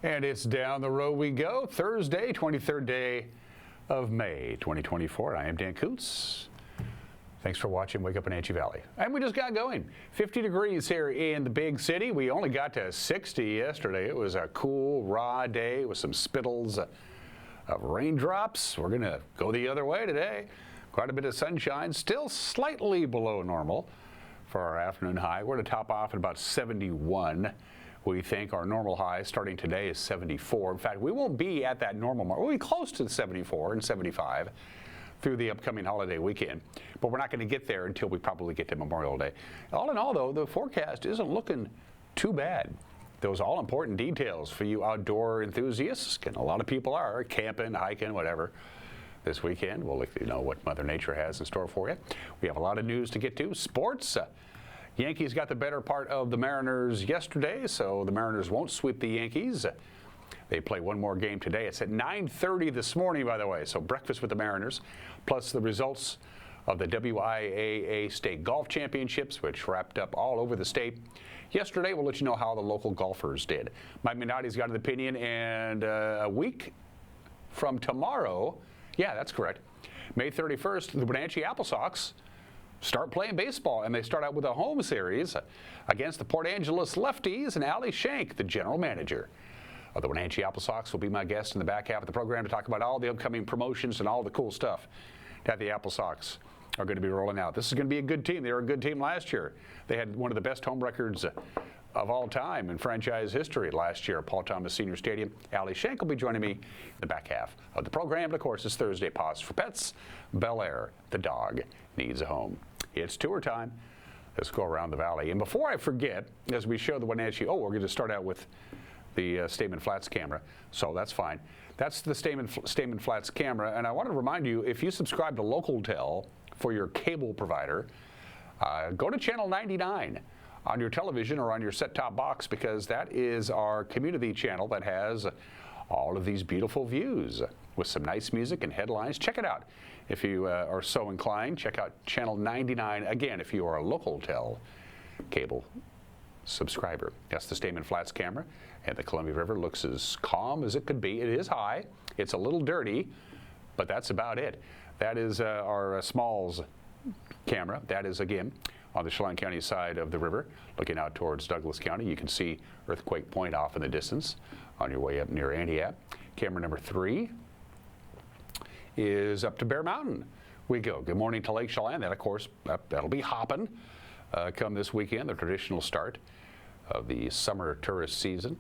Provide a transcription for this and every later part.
And it's down the road we go. Thursday, 23rd day of May, 2024. I am Dan Kuntz. Thanks for watching Wake Up Wenatchee Valley. And we just got going. 50 degrees here in the big city. We only got to 60 yesterday. It was a cool, raw day with some spittles of raindrops. We're going to go the other way today. Quite a bit of sunshine, still slightly below normal for our afternoon high. We're going to top off at about 71. We think our normal high starting today is 74. In fact, we won't be at that normal mark. We'll be close to 74 and 75 through the upcoming holiday weekend. But we're not going to get there until we probably get to Memorial Day. All in all, though, the forecast isn't looking too bad. Those all-important details for you outdoor enthusiasts, and a lot of people are camping, hiking, whatever, this weekend. We'll let you know what Mother Nature has in store for you. We have a lot of news to get to. Sports. Yankees got the better part of the Mariners yesterday, so the Mariners won't sweep the Yankees. They play one more game today. It's at 9:30 this morning, by the way, so breakfast with the Mariners, plus the results of the WIAA State Golf Championships, which wrapped up all over the state. Yesterday, we'll let you know how the local golfers did. Mike Minotti's got an opinion, and a week from tomorrow, yeah, that's correct, May 31st, the Wenatchee Apple Sox start playing baseball, and they start out with a home series against the Port Angeles Lefties, and Ali Shank, the general manager of the Wenatchee Apple Sox, will be my guest in the back half of the program to talk about all the upcoming promotions and all the cool stuff that the Apple Sox are going to be rolling out. This is going to be a good team. They were a good team last year. They had one of the best home records of all time in franchise history last year at Paul Thomas Senior Stadium. Ali Shank will be joining me in the back half of the program. But of course, it's Thursday Pause for Pets. Bel Air, the dog, needs a home. It's tour time. Let's go around the valley. And before I forget, as we show the Wenatchee, we're going to start out with the Stamen Flats camera, so that's fine. That's the Stamen Flats camera, and I want to remind you, if you subscribe to Localtel for your cable provider, go to channel 99 on your television or on your set-top box, because that is our community channel that has all of these beautiful views with some nice music and headlines. Check it out if you are so inclined. Check out channel 99, again, if you are a Localtel cable subscriber. That's the Stamen Flats camera, and the Columbia River looks as calm as it could be. It is high. It's a little dirty, but that's about it. That is our Smalls camera. That is, again, on the Chelan County side of the river, looking out towards Douglas County. You can see Earthquake Point off in the distance on your way up near Antioch. Camera number 3 is up to Bear Mountain. We go. Good morning to Lake Chelan. That, of course, that'll be hopping come this weekend. The traditional start of the summer tourist season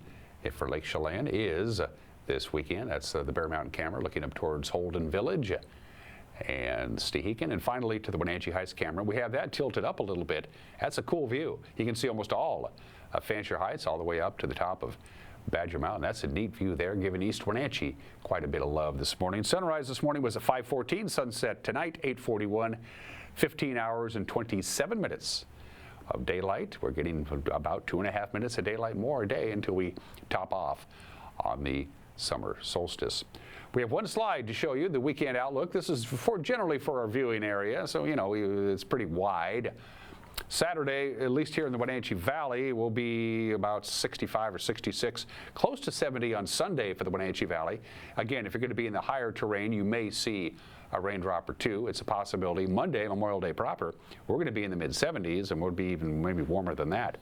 for Lake Chelan is this weekend. That's the Bear Mountain camera looking up towards Holden Village and Stehekin. And finally to the Wenatchee Heights camera. We have that tilted up a little bit. That's a cool view. You can see almost all of Fancher Heights all the way up to the top of Badger Mountain. That's a neat view there, giving East Wenatchee quite a bit of love this morning. Sunrise this morning was at 5:14. Sunset tonight, 8:41. 15 hours and 27 minutes of daylight. We're getting about 2.5 minutes of daylight more a day until we top off on the summer solstice. We have one slide to show you the weekend outlook. This is generally for our viewing area, so it's pretty wide. Saturday, at least here in the Wenatchee Valley, will be about 65 or 66, close to 70 on Sunday for the Wenatchee Valley. Again, if you're going to be in the higher terrain, you may see a raindrop or two. It's a possibility. Monday, Memorial Day proper, we're going to be in the mid-70s, and we'll be even maybe warmer than that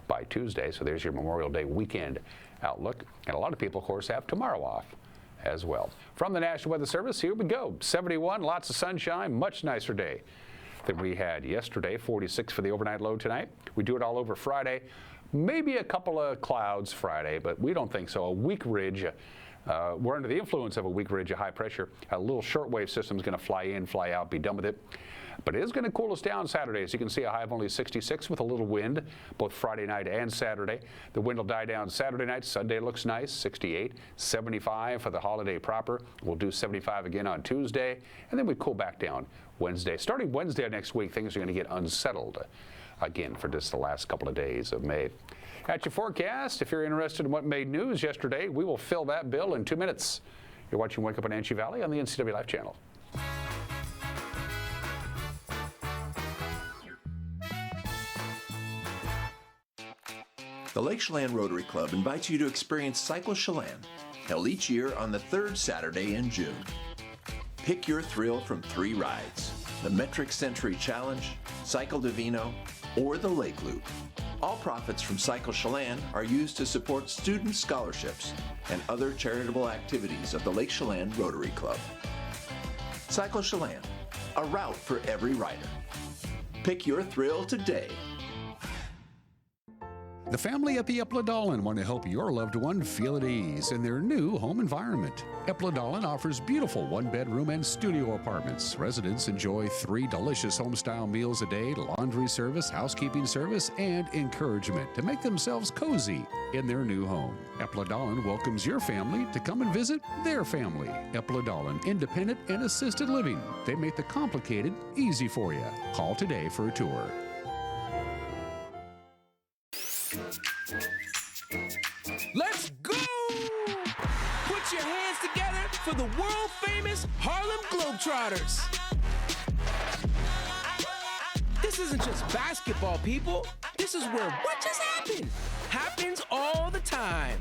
by Tuesday. So there's your Memorial Day weekend outlook. And a lot of people, of course, have tomorrow off as well. From the National Weather Service, here we go. 71, lots of sunshine, much nicer day than we had yesterday. 46 for the overnight low tonight. We do it all over Friday. Maybe a couple of clouds Friday, but we don't think so. A weak ridge. We're under the influence of a weak ridge of high pressure. A little shortwave system is going to fly in, fly out, be done with it. But it is going to cool us down Saturday. As you can see, a high of only 66 with a little wind, both Friday night and Saturday. The wind will die down Saturday night. Sunday looks nice, 68, 75 for the holiday proper. We'll do 75 again on Tuesday, and then we cool back down Wednesday. Starting Wednesday next week, things are going to get unsettled again for just the last couple of days of May. At your forecast, if you're interested in what made news yesterday, we will fill that bill in 2 minutes. You're watching Wake Up Wenatchee Valley on the NCW Life channel. The Lake Chelan Rotary Club invites you to experience Cycle Chelan, held each year on the third Saturday in June. Pick your thrill from 3 rides: the Metric Century Challenge, Cycle Divino, or the Lake Loop. All profits from Cycle Chelan are used to support student scholarships and other charitable activities of the Lake Chelan Rotary Club. Cycle Chelan, a route for every rider. Pick your thrill today. The family at the Epladolin want to help your loved one feel at ease in their new home environment. Epladolin offers beautiful 1-bedroom and studio apartments. Residents enjoy 3 delicious home-style meals a day, laundry service, housekeeping service, and encouragement to make themselves cozy in their new home. Epladolin welcomes your family to come and visit their family. Epladolin, independent and assisted living. They make the complicated easy for you. Call today for a tour. Let's go! Put your hands together for the world-famous Harlem Globetrotters. This isn't just basketball, people. This is where what just happened happens all the time.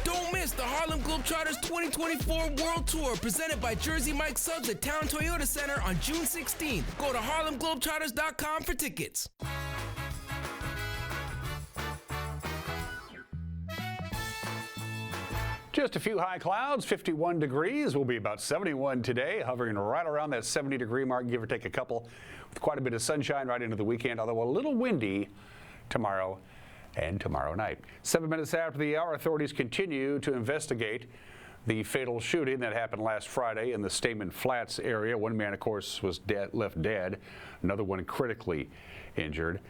Don't miss the Harlem Globetrotters 2024 World Tour presented by Jersey Mike Subs at Town Toyota Center on June 16th. Go to harlemglobetrotters.com for tickets. Just a few high clouds, 51 degrees. Will be about 71 today, hovering right around that 70-degree mark, give or take a couple, with quite a bit of sunshine right into the weekend, although a little windy tomorrow and tomorrow night. 7 minutes after the hour, authorities continue to investigate the fatal shooting that happened last Friday in the Stamen Flats area. One man, of course, was left dead, another one critically injured.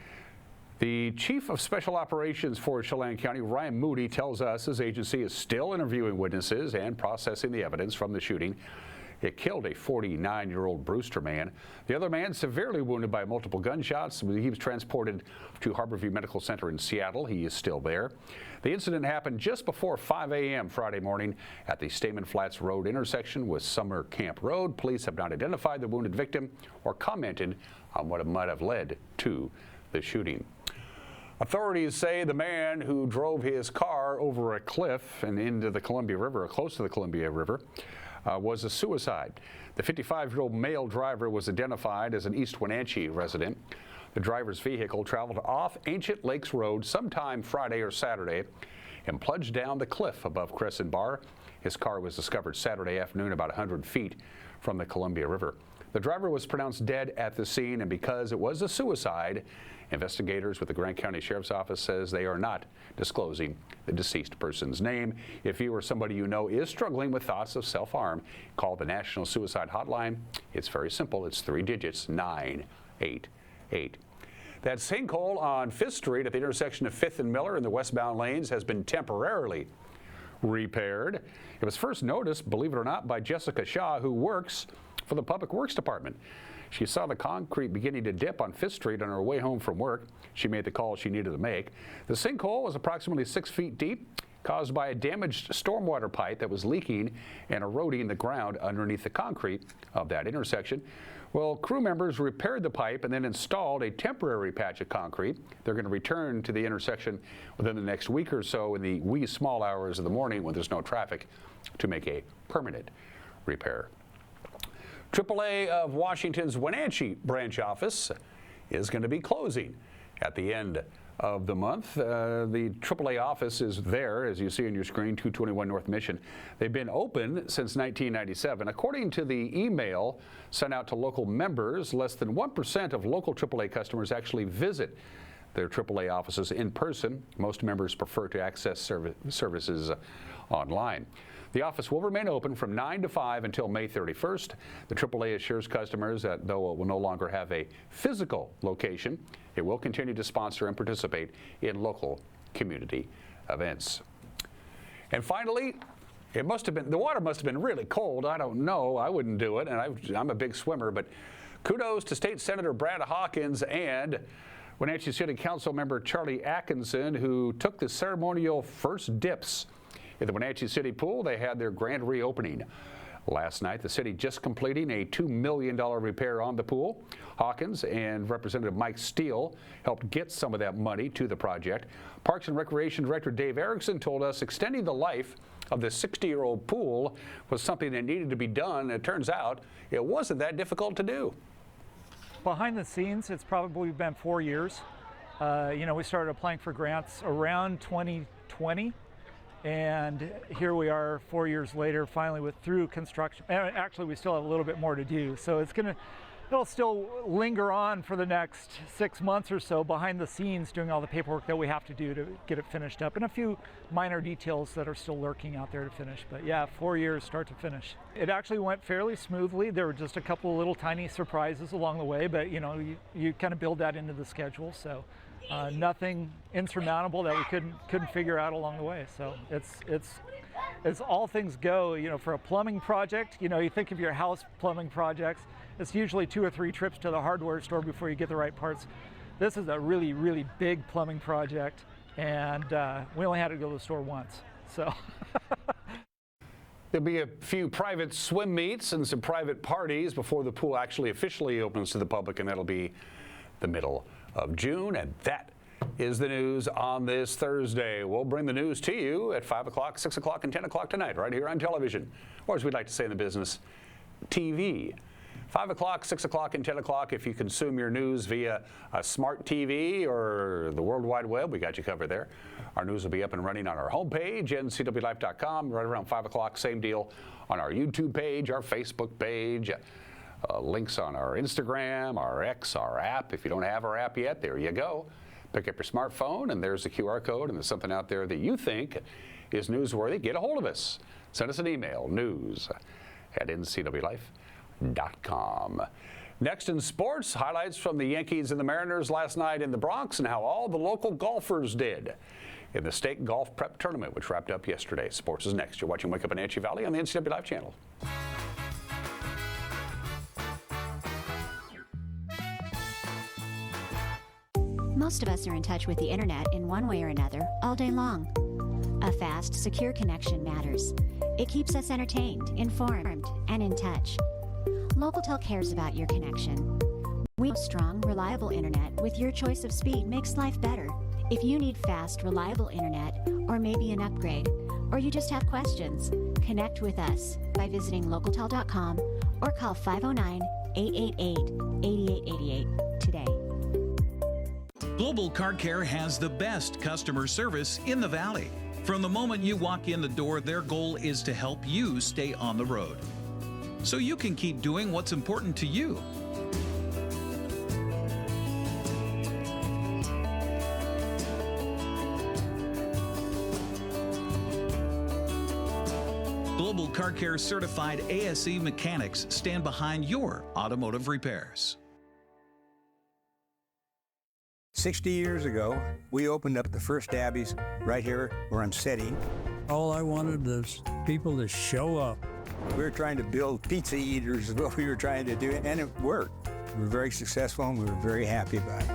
The Chief of Special Operations for Chelan County, Ryan Moody, tells us his agency is still interviewing witnesses and processing the evidence from the shooting. It killed a 49-year-old Brewster man. The other man severely wounded by multiple gunshots. He was transported to Harborview Medical Center in Seattle. He is still there. The incident happened just before 5 a.m. Friday morning at the Stamen Flats Road intersection with Summer Camp Road. Police have not identified the wounded victim or commented on what might have led to the shooting. Authorities say the man who drove his car over a cliff and into the Columbia River, or close to the Columbia River, was a suicide. The 55-year-old male driver was identified as an East Wenatchee resident. The driver's vehicle traveled off Ancient Lakes Road sometime Friday or Saturday and plunged down the cliff above Crescent Bar. His car was discovered Saturday afternoon about 100 feet from the Columbia River. The driver was pronounced dead at the scene, and because it was a suicide, investigators with the Grant County Sheriff's Office says they are not disclosing the deceased person's name. If you or somebody you know is struggling with thoughts of self-harm, call the National Suicide Hotline. It's very simple. It's 3 digits, 988. That sinkhole on 5th Street at the intersection of 5th and Miller in the westbound lanes has been temporarily repaired. It was first noticed, believe it or not, by Jessica Shaw, who works for the Public Works Department. She saw the concrete beginning to dip on 5th Street on her way home from work. She made the call she needed to make. The sinkhole was approximately 6 feet deep, caused by a damaged stormwater pipe that was leaking and eroding the ground underneath the concrete of that intersection. Well, crew members repaired the pipe and then installed a temporary patch of concrete. They're going to return to the intersection within the next week or so in the wee small hours of the morning when there's no traffic to make a permanent repair. AAA of Washington's Wenatchee branch office is going to be closing at the end of the month. The AAA office is there, as you see on your screen, 221 North Mission. They've been open since 1997. According to the email sent out to local members, less than 1% of local AAA customers actually visit their AAA offices in person. Most members prefer to access services online. The office will remain open from 9 to 5 until May 31st. The AAA assures customers that though it will no longer have a physical location, it will continue to sponsor and participate in local community events. And finally, the water must have been really cold. I don't know. I wouldn't do it, and I'm a big swimmer, but kudos to State Senator Brad Hawkins and Wenatchee City Council member Charlie Atkinson, who took the ceremonial first dips in the Wenatchee City Pool. They had their grand reopening Last night, the city just completing a $2 million repair on the pool. Hawkins and Representative Mike Steele helped get some of that money to the project. Parks and Recreation Director Dave Erickson told us extending the life of the 60-year-old pool was something that needed to be done. It turns out it wasn't that difficult to do. Behind the scenes, it's probably been 4 years. We started applying for grants around 2020. And here we are 4 years later, finally through construction. And actually, we still have a little bit more to do. So it'll still linger on for the next 6 months or so behind the scenes, doing all the paperwork that we have to do to get it finished up, and a few minor details that are still lurking out there to finish. But yeah, 4 years start to finish. It actually went fairly smoothly. There were just a couple of little tiny surprises along the way, but you kind of build that into the schedule. So. Nothing insurmountable that we couldn't figure out along the way. So it's all things go. For a plumbing project, you think of your house plumbing projects, it's usually 2 or 3 trips to the hardware store before you get the right parts. This is a really, really big plumbing project, and we only had to go to the store once. So. There'll be a few private swim meets and some private parties before the pool actually officially opens to the public, and that'll be the middle of June. And that is the news on this Thursday. We'll bring the news to you at 5 o'clock, 6 o'clock, and 10 o'clock tonight, right here on television, or as we'd like to say in the business, TV. 5 o'clock, 6 o'clock, and 10 o'clock. If you consume your news via a smart TV or the World Wide Web, we got you covered there. Our news will be up and running on our homepage, ncwlife.com, right around 5 o'clock. Same deal on our YouTube page, our Facebook page. Links on our Instagram, our X, our app. If you don't have our app yet, there you go. Pick up your smartphone, and there's a QR code, and there's something out there that you think is newsworthy. Get a hold of us. Send us an email, news@ncwlife.com. Next in sports, highlights from the Yankees and the Mariners last night in the Bronx and how all the local golfers did in the state golf prep tournament, which wrapped up yesterday. Sports is next. You're watching Wake Up in Wenatchee Valley on the NCW Life channel. Most of us are in touch with the internet in one way or another all day long. A fast, secure connection matters. It keeps us entertained, informed, and in touch. Locatel cares about your connection. We have strong, reliable internet with your choice of speed makes life better. If you need fast, reliable internet, or maybe an upgrade, or you just have questions, connect with us by visiting locatel.com or call 509-888-8888 today. Global Car Care has the best customer service in the Valley. From the moment you walk in the door, their goal is to help you stay on the road, so you can keep doing what's important to you. Global Car Care certified ASE mechanics stand behind your automotive repairs. 60 years ago, we opened up the first Abby's right here where I'm sitting. All I wanted was people to show up. We were trying to build pizza eaters is what we were trying to do, and it worked. We were very successful, and we were very happy about it.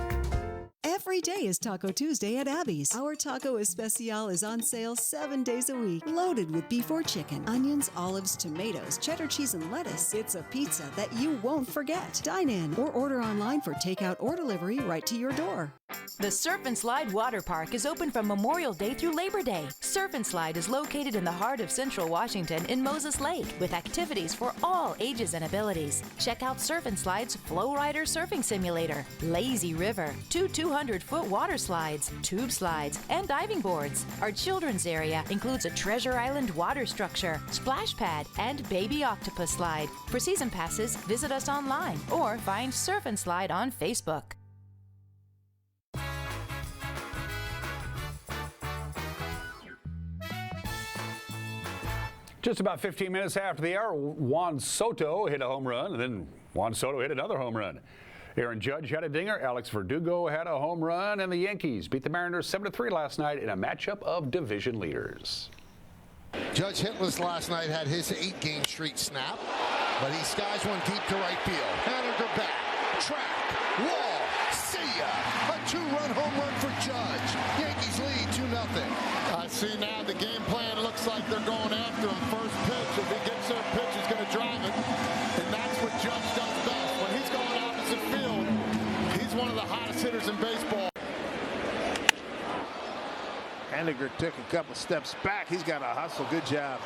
Every day is Taco Tuesday at Abby's. Our Taco Especial is on sale 7 days a week, loaded with beef or chicken, onions, olives, tomatoes, cheddar cheese, and lettuce. It's a pizza that you won't forget. Dine in or order online for takeout or delivery right to your door. The Surf and Slide Water Park is open from Memorial Day through Labor Day. Surf and Slide is located in the heart of Central Washington in Moses Lake with activities for all ages and abilities. Check out Surf and Slide's Flow Rider Surfing Simulator, Lazy River, 200-foot water slides, tube slides, and diving boards. Our children's area includes a Treasure Island water structure, splash pad, and baby octopus slide. For season passes, visit us online or find Surf and Slide on Facebook. Just about 15 minutes after the hour, Juan Soto hit a home run, and then Juan Soto hit another home run. Aaron Judge had a dinger, Alex Verdugo had a home run, and the Yankees beat the Mariners 7-3 last night in a matchup of division leaders. Judge hitless last night, had his 8-game streak snap, but he skies one deep to right field. Haniger back, track, wall, see ya! A 2-run home run for Judge. Yankees lead 2-0. I see now the game plan looks like they're going after him. First pitch, if he gets their pitch, he's going to to drive it, and that's what Judge does best. When he's going opposite field, he's one of the hottest hitters in baseball. Henniger took a couple steps back. He's got to hustle. Good job.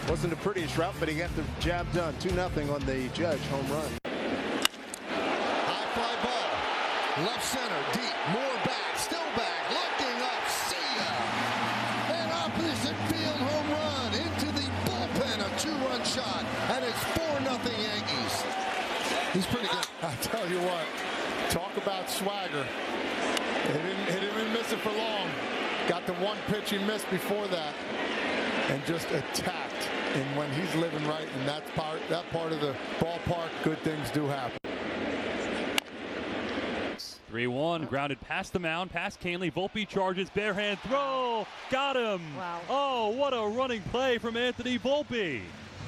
Wasn't the prettiest route, but he got the job done. 2-0 on the Judge home run. High fly ball. Left center, deep. More back. Still back. Looking up. See ya. An opposite field home run. Into the bullpen. A 2-run shot. And it's 4-0 Yankees. He's pretty good. I tell you what. Talk about swagger. He didn't miss it for long. Got the one pitch he missed before that. And just attacked. And when he's living right in that part of the ballpark, good things do happen. 3-1, grounded past the mound, past Canley. Volpe charges, bare hand throw. Got him. Wow. Oh, what a running play from Anthony Volpe.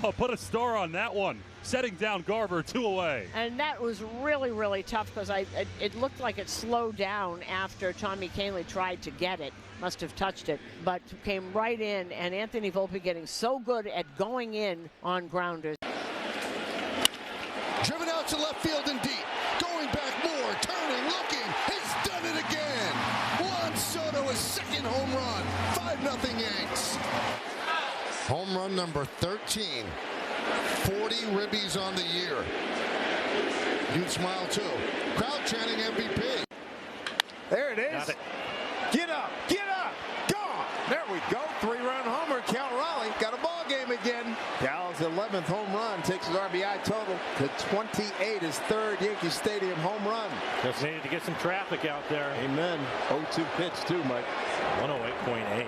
Oh, put a star on that one. Setting down Garver, 2 away. And that was really, really tough because it looked like it slowed down after Tommy Canley tried to get it. Must have touched it, but came right in, and Anthony Volpe getting so good at going in on grounders. Driven out to left field and deep. Going back more, turning, looking. He's done it again. Juan Soto, his second home run. 5-0 Yanks. Home run number 13. 40 ribbies on the year. You'd smile too. Crowd chanting MVP. There it is. Get up, get up, gone. There we go. 3-run homer. Cal Raleigh got a ball game again. Cal's 11th home run takes his RBI total to 28. His third Yankee Stadium home run. Just needed to get some traffic out there. Amen. 0-2 pitch too, Mike. 108.8.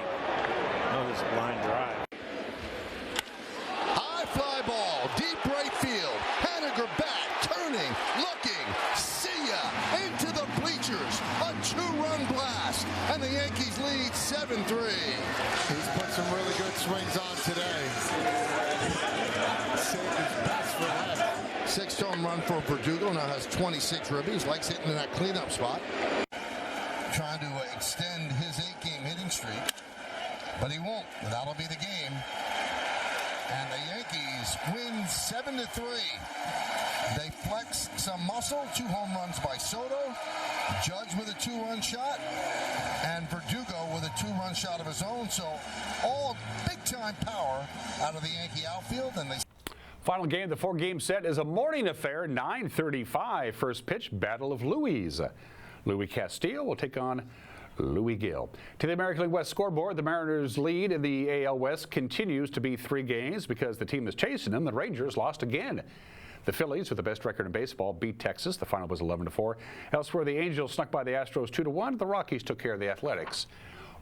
Oh, this line drive. High fly ball, deep right field. Henniger back, turning, looking. See ya. Into the bleachers. A 2-run blast. And the Yankees lead 7-3. He's put some really good swings on today. Saved his best for that. 6th home run for Verdugo. Now has 26 ribbies. Likes hitting in that cleanup spot. Trying to extend his 8-game hitting streak. But he won't. That'll be the game. And the Yankees win 7-3. They flex some muscle. 2 home runs by Soto. Judge with a 2-run shot. And Verdugo with a 2-run shot of his own. So all big-time power out of the Yankee outfield. And they Final game, the 4-game set is a morning affair. 9:35. First pitch, Battle of Louis. Louis Castillo will take on Louis Gill. To the American League West scoreboard, the Mariners' lead in the AL West continues to be 3 games because the team is chasing them. The Rangers lost again. The Phillies, with the best record in baseball, beat Texas. The final was 11-4. Elsewhere, the Angels snuck by the Astros 2-1. The Rockies took care of the Athletics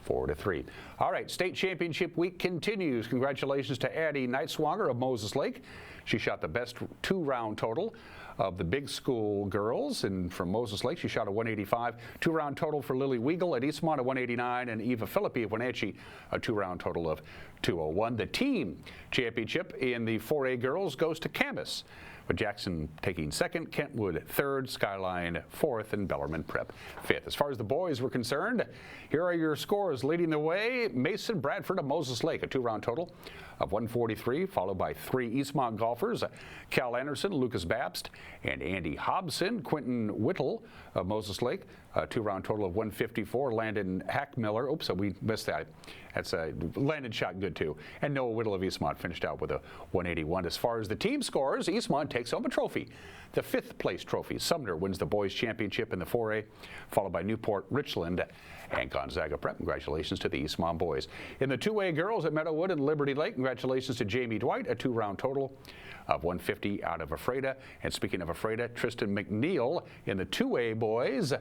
4-3. All right, state championship week continues. Congratulations to Addie Nightswanger of Moses Lake. She shot the best 2-round total of the big school girls, and from Moses Lake she shot a 185. 2-round total for Lily Weigel at Eastmont, a 189, and Eva Philippi of Wenatchee, a 2-round total of 201. The team championship in the 4A girls goes to Camas, with Jackson taking 2nd, Kentwood 3rd, Skyline 4th, and Bellarmine Prep 5th. As far as the boys were concerned, here are your scores. Leading the way, Mason Bradford of Moses Lake, a 2-round total of 143, followed by 3 Eastmont golfers, Cal Anderson, Lucas Babst, and Andy Hobson. Quentin Whittle of Moses Lake, a 2-round total of 154. Landon Hackmiller, oops, we missed that. That's Landon shot good too. And Noah Whittle of Eastmont finished out with a 181. As far as the team scores, Eastmont takes home a trophy, the 5th place trophy. Sumner wins the boys championship in the 4A, followed by Newport, Richland, and Gonzaga Prep. Congratulations to the Eastmont boys. In the 2A girls at Meadowood and Liberty Lake, congratulations to Jamie Dwight, a 2-round total of 150 out of Ephrata. And speaking of Ephrata, Tristan McNeil in the 2A boys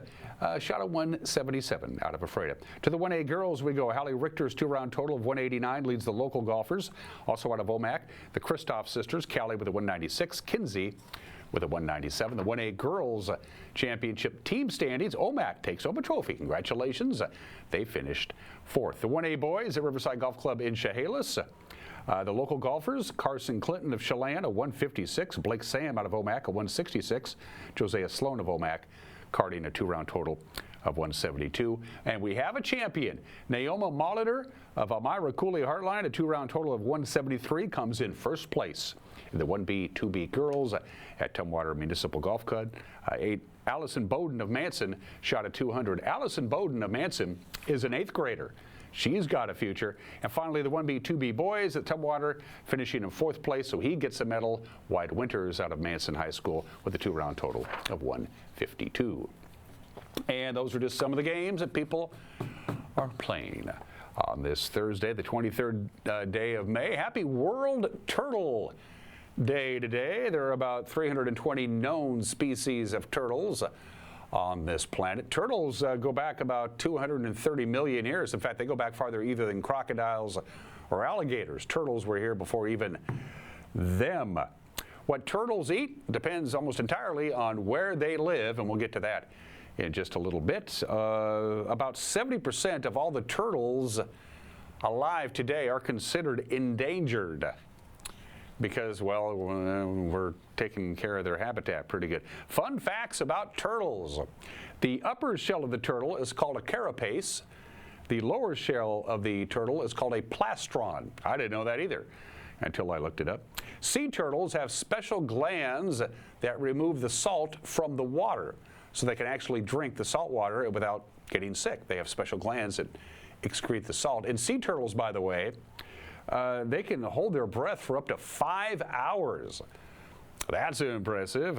shot a 177 out of Ephrata. To the 1A girls we go. Hallie Richter's 2-round total of 189 leads the local golfers. Also out of Omak, the Kristoff sisters, Callie with a 196, Kinsey with a 197. The 1A girls championship team standings, Omak takes home a trophy. Congratulations. They finished 4th. The 1A boys at Riverside Golf Club in Chehalis. The local golfers, Carson Clinton of Chelan, a 156. Blake Sam out of Omak, a 166. Josiah Sloan of Omak, carding a 2-round total of 172. And we have a champion. Naoma Molitor of Elmira Cooley Heartline, a 2-round total of 173, comes in first place in the 1B, 2B girls at Tumwater Municipal Golf Club. Allison Bowden of Manson shot a 200. Allison Bowden of Manson is an 8th grader. She's got a future. And finally, the 1B, 2B boys at Tumwater finishing in 4th place, so he gets a medal. Wyatt Winters out of Manson High School with a 2-round total of 152. And those are just some of the games that people are playing on this Thursday, the 23rd day of May. Happy World Turtle Day today. There are about 320 known species of turtles on this planet. Turtles go back about 230 million years. In fact, they go back farther either than crocodiles or alligators. Turtles were here before even them. What turtles eat depends almost entirely on where they live, and we'll get to that in just a little bit. About 70% of all the turtles alive today are considered endangered because, well, we're taking care of their habitat pretty good. Fun facts about turtles. The upper shell of the turtle is called a carapace. The lower shell of the turtle is called a plastron. I didn't know that either until I looked it up. Sea turtles have special glands that remove the salt from the water, so they can actually drink the salt water without getting sick. They have special glands that excrete the salt. And sea turtles, by the way, they can hold their breath for up to 5 hours. That's impressive.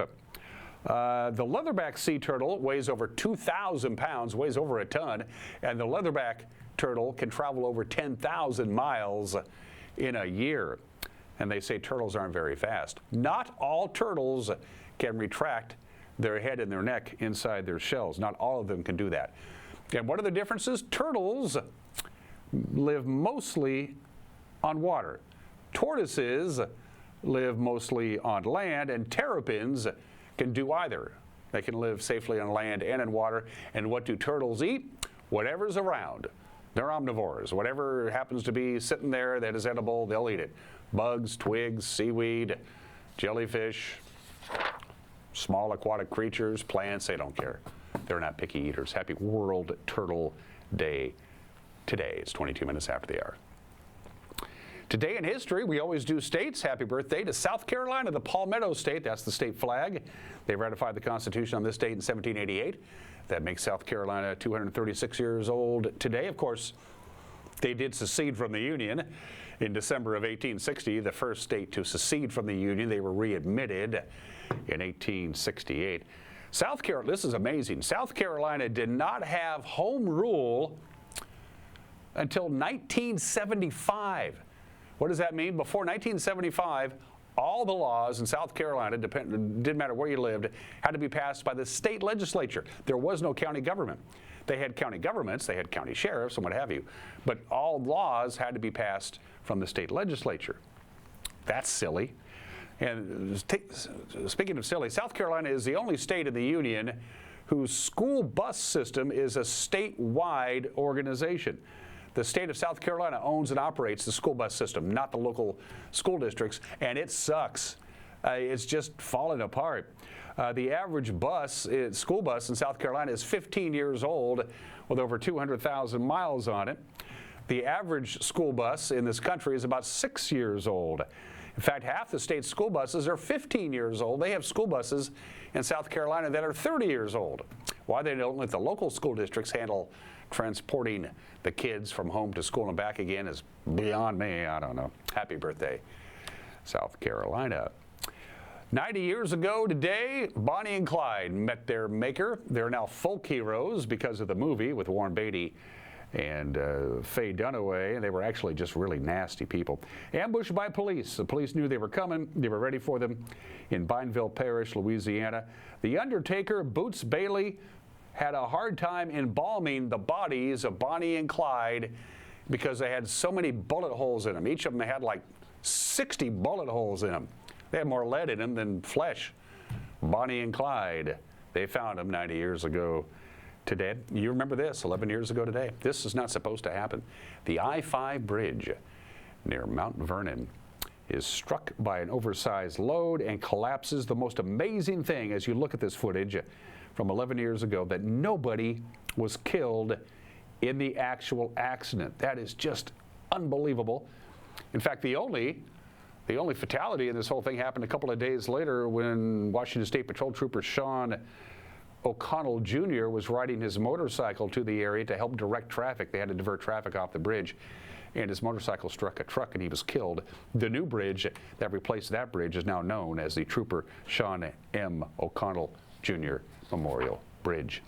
The leatherback sea turtle weighs over 2,000 pounds, weighs over a ton, and the leatherback turtle can travel over 10,000 miles in a year. And they say turtles aren't very fast. Not all turtles can retract their head and their neck inside their shells. Not all of them can do that. And what are the differences? Turtles live mostly on water. Tortoises live mostly on land, and terrapins can do either. They can live safely on land and in water. And what do turtles eat? Whatever's around. They're omnivores. Whatever happens to be sitting there that is edible, they'll eat it. Bugs, twigs, seaweed, jellyfish, small aquatic creatures, plants, they don't care. They're not picky eaters. Happy World Turtle Day today. It's 22 minutes after the hour. Today in history, we always do states. Happy birthday to South Carolina, the Palmetto State. That's the state flag. They ratified the Constitution on this date in 1788. That makes South Carolina 236 years old today. Of course, they did secede from the Union in December of 1860, the first state to secede from the Union. They were readmitted in 1868. South Carolina, this is amazing. South Carolina did not have home rule until 1975. What does that mean? Before 1975, all the laws in South Carolina, didn't matter where you lived, had to be passed by the state legislature. There was no county government. They had county governments, they had county sheriffs and what have you, but all laws had to be passed from the state legislature. That's silly. And speaking of silly, South Carolina is the only state in the Union whose school bus system is a statewide organization. The state of South Carolina owns and operates the school bus system, not the local school districts, and it sucks. It's just falling apart. The average school bus in South Carolina is 15 years old with over 200,000 miles on it. The average school bus in this country is about 6 years old. In fact, half the state's school buses are 15 years old. They have school buses in South Carolina that are 30 years old. Why they don't let the local school districts handle transporting the kids from home to school and back again is beyond me. I don't know. Happy birthday, South Carolina. 90 years ago today, Bonnie and Clyde met their maker. They're now folk heroes because of the movie with Warren Beatty and Faye Dunaway. They were actually just really nasty people. Ambushed by police. The police knew they were coming. They were ready for them in Bineville Parish, Louisiana. The undertaker, Boots Bailey, had a hard time embalming the bodies of Bonnie and Clyde because they had so many bullet holes in them. Each of them had like 60 bullet holes in them. They had more lead in them than flesh. Bonnie and Clyde, they found them 90 years ago today. You remember this, 11 years ago today. This is not supposed to happen. The I-5 bridge near Mount Vernon is struck by an oversized load and collapses. The most amazing thing as you look at this footage from 11 years ago that nobody was killed in the actual accident. That is just unbelievable. In fact, the only fatality in this whole thing happened a couple of days later when Washington State Patrol Trooper Sean O'Connell Jr. was riding his motorcycle to the area to help direct traffic. They had to divert traffic off the bridge, and his motorcycle struck a truck and he was killed. The new bridge that replaced that bridge is now known as the Trooper Sean M. O'Connell Jr. Memorial Bridge.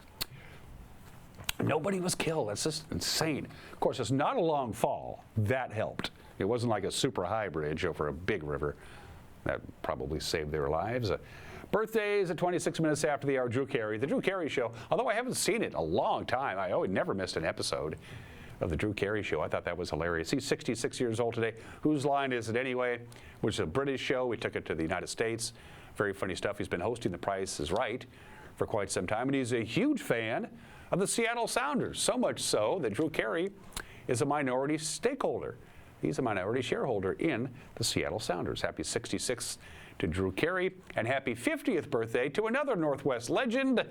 Nobody was killed. That's just insane. Of course, it's not a long fall. That helped. It wasn't like a super high bridge over a big river. That probably saved their lives. Birthdays at 26 minutes after the hour. Drew Carey. The Drew Carey Show, although I haven't seen it in a long time, I never missed an episode of the Drew Carey Show. I thought that was hilarious. He's 66 years old today. Whose Line Is It Anyway? Which is a British show. We took it to the United States. Very funny stuff. He's been hosting The Price is Right for quite some time, and he's a huge fan of the Seattle Sounders, so much so that Drew Carey is a minority stakeholder. He's a minority shareholder in the Seattle Sounders. Happy 66th to Drew Carey, and happy 50th birthday to another Northwest legend,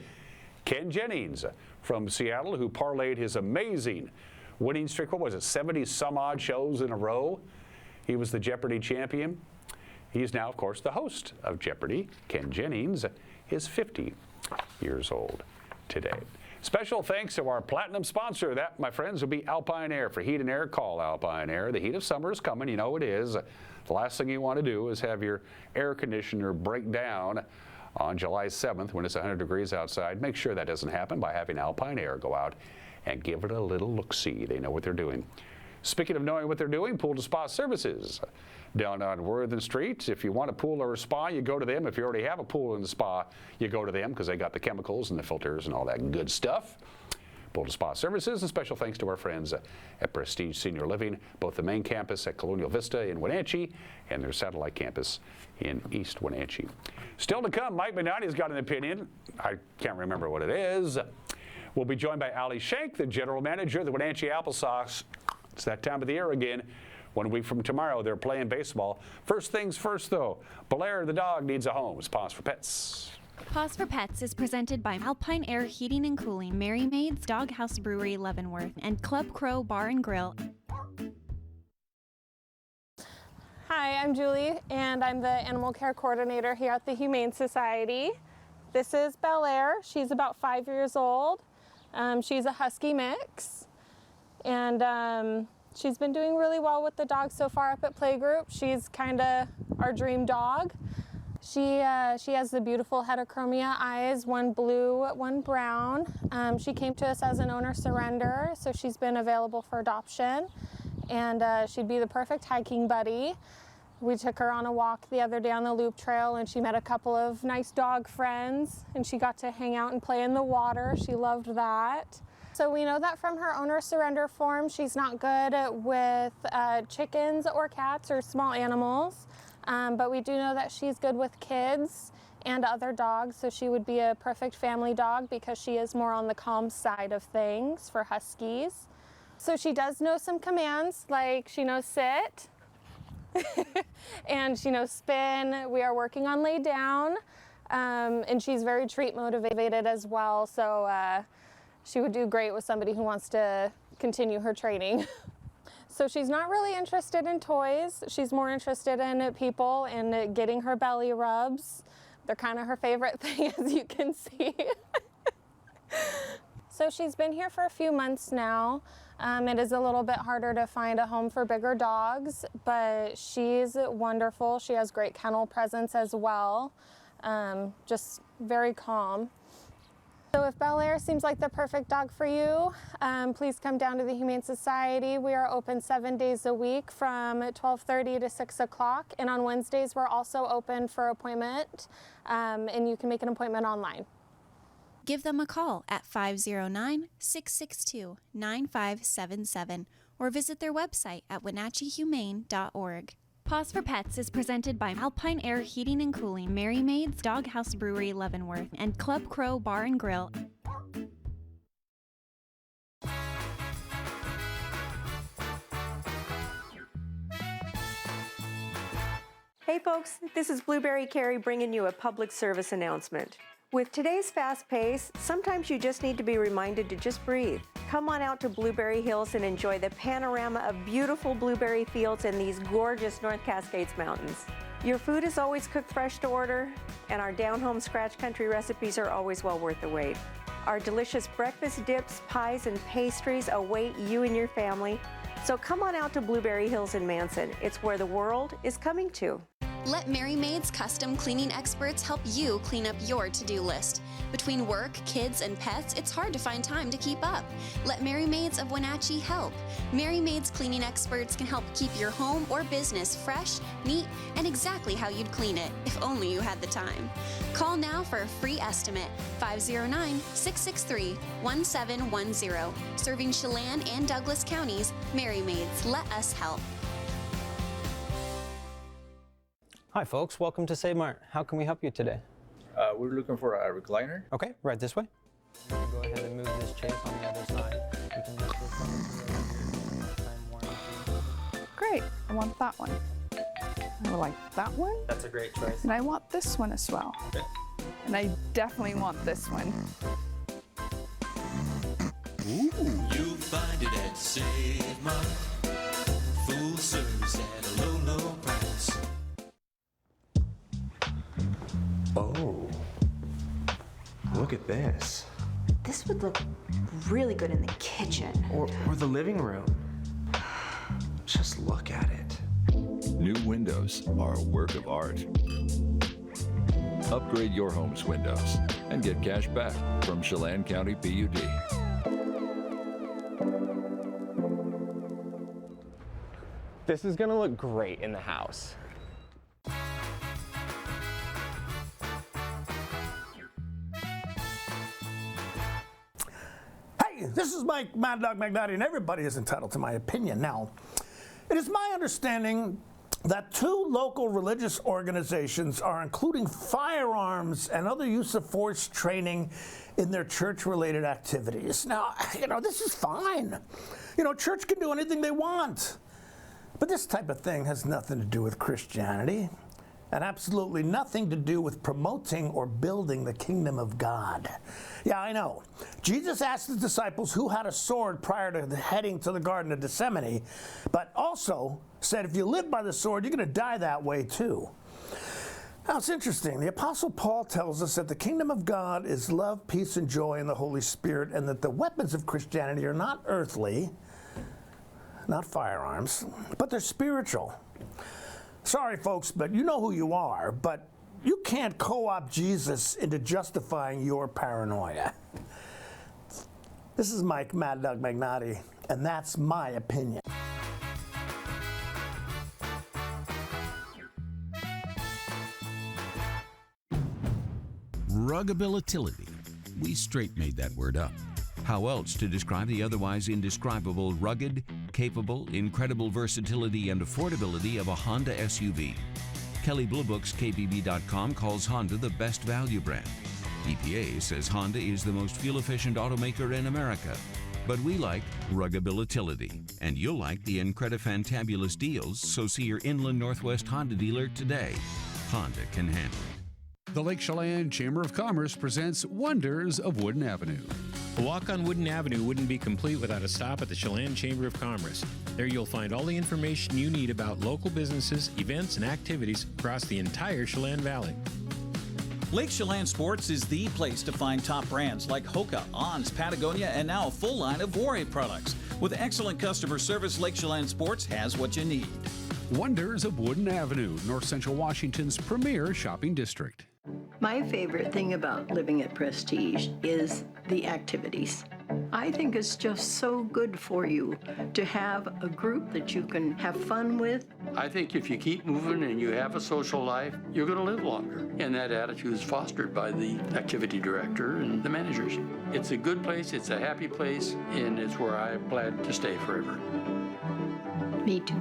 Ken Jennings from Seattle, who parlayed his amazing winning streak. What was it, 70 some odd shows in a row? He was the Jeopardy champion. He's now, of course, the host of Jeopardy. Ken Jennings is 50 years old today. Special thanks to our platinum sponsor. That, my friends, will be Alpine Air. For heat and air, call Alpine Air. The heat of summer is coming. You know it is. The last thing you want to do is have your air conditioner break down on July 7th when it's 100 degrees outside. Make sure that doesn't happen by having Alpine Air go out and give it a little look-see. They know what they're doing. Speaking of knowing what they're doing, Pool to Spa Services down on Worthen Street. If you want a pool or a spa, you go to them. If you already have a pool and a spa, you go to them because they got the chemicals and the filters and all that good stuff. Pool to Spa Services, and special thanks to our friends at Prestige Senior Living, both the main campus at Colonial Vista in Wenatchee and their satellite campus in East Wenatchee. Still to come, Mike Minotti's got an opinion. I can't remember what it is. We'll be joined by Ali Shank, the general manager of the Wenatchee Applesauce. It's that time of the year again. 1 week from tomorrow, they're playing baseball. First things first, though, Blair the dog needs a home. It's Pause for Pets. Pause for Pets is presented by Alpine Air Heating and Cooling, Merry Maids, Doghouse Brewery, Leavenworth, and Club Crow Bar and Grill. Hi, I'm Julie, and I'm the animal care coordinator here at the Humane Society. This is Bel Air. She's about 5 years old. She's a husky mix, and she's been doing really well with the dogs so far up at playgroup. She's kind of our dream dog. She has the beautiful heterochromia eyes, one blue, one brown. She came to us as an owner surrender, so she's been available for adoption, and she'd be the perfect hiking buddy. We took her on a walk the other day on the loop trail, and she met a couple of nice dog friends, and she got to hang out and play in the water. She loved that. So we know that from her owner surrender form, she's not good with chickens or cats or small animals, but we do know that she's good with kids and other dogs, so she would be a perfect family dog because she is more on the calm side of things for huskies. So she does know some commands, like she knows sit, and she knows spin. We are working on lay down, and she's very treat motivated as well, so she would do great with somebody who wants to continue her training. So she's not really interested in toys. She's more interested in people and getting her belly rubs. They're kind of her favorite thing, as you can see. So she's been here for a few months now. It is a little bit harder to find a home for bigger dogs, but she's wonderful. She has great kennel presence as well, just very calm. So if Bel Air seems like the perfect dog for you, please come down to the Humane Society. We are open 7 days a week from 12:30 to 6 o'clock, and on Wednesdays we're also open for appointment, and you can make an appointment online. Give them a call at 509-662-9577 or visit their website at wenatcheehumane.org. Pause for Pets is presented by Alpine Air Heating and Cooling, Merry Maids, Doghouse Brewery, Leavenworth, and Club Crow Bar and Grill. Hey folks, this is Blueberry Carrie bringing you a public service announcement. With today's fast pace, sometimes you just need to be reminded to just breathe. Come on out to Blueberry Hills and enjoy the panorama of beautiful blueberry fields and these gorgeous North Cascades Mountains. Your food is always cooked fresh to order, and our down-home scratch country recipes are always well worth the wait. Our delicious breakfast dips, pies, and pastries await you and your family. So come on out to Blueberry Hills in Manson. It's where the world is coming to. Let Mary Maid's custom cleaning experts help you clean up your to-do list. Between work, kids, and pets, it's hard to find time to keep up. Let Mary Maids of Wenatchee help. Mary Maid's cleaning experts can help keep your home or business fresh, neat, and exactly how you'd clean it, if only you had the time. Call now for a free estimate, 509-663-1710. Serving Chelan and Douglas counties, Mary Maids, let us help. Hi folks, welcome to Save Mart. How can we help you today? We're looking for a recliner. Okay, right this way. Go ahead and move this chase on the other side. You can just Great, I want that one. I would like that one. That's a great choice. And I want this one as well. Okay. And I definitely want this one. Ooh. You'll find it at Save Mart. Full service at a low, low price. Oh, look at this. This would look really good in the kitchen. Or the living room. Just look at it. New windows are a work of art. Upgrade your home's windows and get cash back from Chelan County PUD. This is gonna look great in the house. Hey, this is Mike Mad Dog McNally, and everybody is entitled to my opinion. Now, it is my understanding that 2 local religious organizations are including firearms and other use of force training in their church-related activities. Now, this is fine. Church can do anything they want. But this type of thing has nothing to do with Christianity and absolutely nothing to do with promoting or building the kingdom of God. Yeah, I know. Jesus asked the disciples who had a sword prior to heading to the Garden of Gethsemane, but also said if you live by the sword, you're going to die that way too. Now, it's interesting. The Apostle Paul tells us that the kingdom of God is love, peace, and joy in the Holy Spirit, and that the weapons of Christianity are not earthly, not firearms, but they're spiritual. Sorry, folks, but you know who you are, but you can't co-opt Jesus into justifying your paranoia. This is Mike Mad Dog Magnotti, and that's my opinion. Ruggability. We straight made that word up. How else to describe the otherwise indescribable rugged, capable, incredible versatility and affordability of a Honda SUV? Kelley Blue Book's KBB.com calls Honda the best value brand. EPA says Honda is the most fuel-efficient automaker in America. But we like ruggability, and you'll like the Incredifantabulous deals, so see your Inland Northwest Honda dealer today. Honda can handle it. The Lake Chelan Chamber of Commerce presents Wonders of Wooden Avenue. A walk on Wooden Avenue wouldn't be complete without a stop at the Chelan Chamber of Commerce. There you'll find all the information you need about local businesses, events, and activities across the entire Chelan Valley. Lake Chelan Sports is the place to find top brands like Hoka, On's, Patagonia, and now a full line of Warrior products. With excellent customer service, Lake Chelan Sports has what you need. Wonders of Wooden Avenue, North Central Washington's premier shopping district. My favorite thing about living at Prestige is the activities. I think it's just so good for you to have a group that you can have fun with. I think if you keep moving and you have a social life, you're going to live longer. And that attitude is fostered by the activity director and the managers. It's a good place, it's a happy place, and it's where I plan to stay forever. Me too.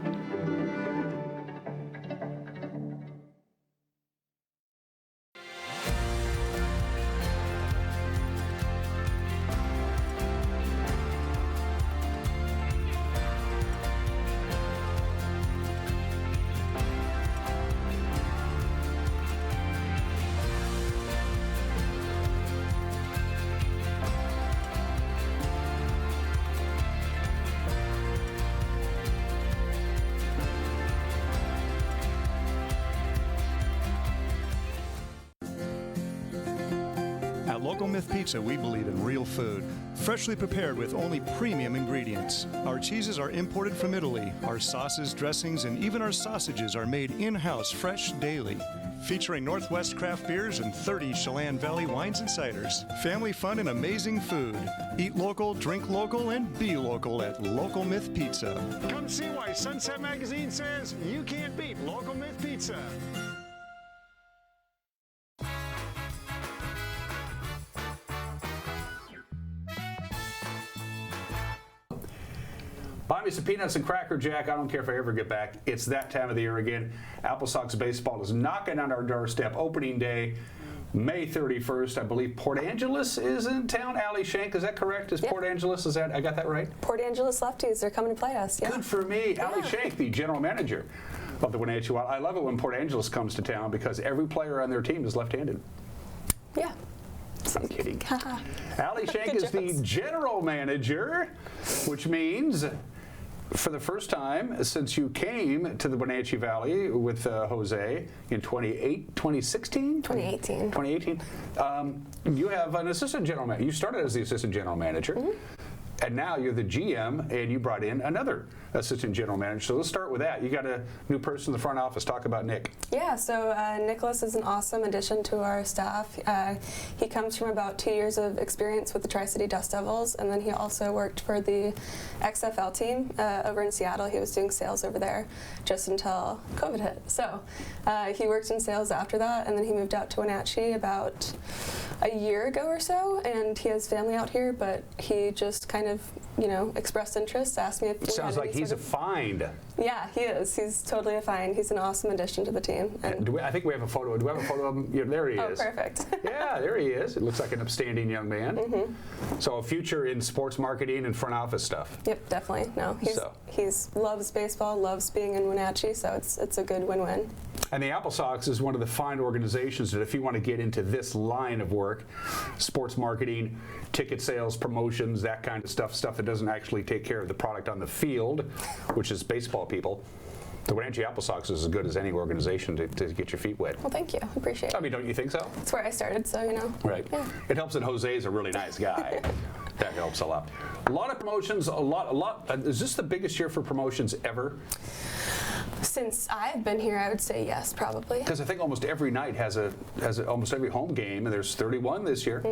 Local Myth Pizza, we believe in real food, freshly prepared with only premium ingredients. Our cheeses are imported from Italy. Our sauces, dressings, and even our sausages are made in-house fresh daily. Featuring Northwest craft beers and 30 Chelan Valley wines and ciders. Family fun and amazing food. Eat local, drink local, and be local at Local Myth Pizza. Come see why Sunset Magazine says you can't beat Local Myth Pizza. Buy me some peanuts and Cracker Jack. I don't care if I ever get back. It's that time of the year again. Apple Sox baseball is knocking on our doorstep. Opening day, May 31st. I believe Port Angeles is in town. Allie Shank, is that correct? Is Port Angeles, I got that right? Port Angeles lefties, they're coming to play us. Yeah. Good for me. Yeah. Allie Shank, the general manager of the Wenatchee Wild. I love it when Port Angeles comes to town because every player on their team is left-handed. Yeah. I'm kidding. Allie Shank is the general manager, which means for the first time since you came to the Wenatchee Valley with Jose in 2016? 2018. 2018. You have an assistant general manager. You started as the assistant general manager. And now you're the GM, and you brought in another assistant general manager. So let's start with that. You got a new person in the front office. Talk about Nick. Yeah, so Nicholas is an awesome addition to our staff. He comes from about 2 years of experience with the Tri-City Dust Devils, and then he also worked for the XFL team over in Seattle. He was doing sales over there just until COVID hit. So he worked in sales after that, and then he moved out to Wenatchee about a year ago or so, and he has family out here, but he just kind of, expressed interest, asked me if it sounds like he's a find. Yeah, he is. He's totally a find. He's an awesome addition to the team. And I think we have a photo. Do we have a photo of him? Yeah, there he is. Oh, perfect. Yeah, there he is. It looks like an upstanding young man. So a future in sports marketing and front office stuff. Yep, definitely. No, he's loves baseball, loves being in Wenatchee, so it's a good win-win. And the Apple Sox is one of the fine organizations that if you want to get into this line of work, sports marketing, ticket sales, promotions, that kind of stuff that doesn't actually take care of the product on the field, which is baseball people, the Wenatchee Apple Sox is as good as any organization to get your feet wet. Well, thank you. I appreciate it. I mean, don't you think so? That's where I started, so Right. Yeah. It helps that Jose's a really nice guy. That helps a lot. A lot of promotions, a lot. Is this the biggest year for promotions ever? Since I've been here, I would say yes, probably. Because I think almost every night has almost every home game, and there's 31 this year.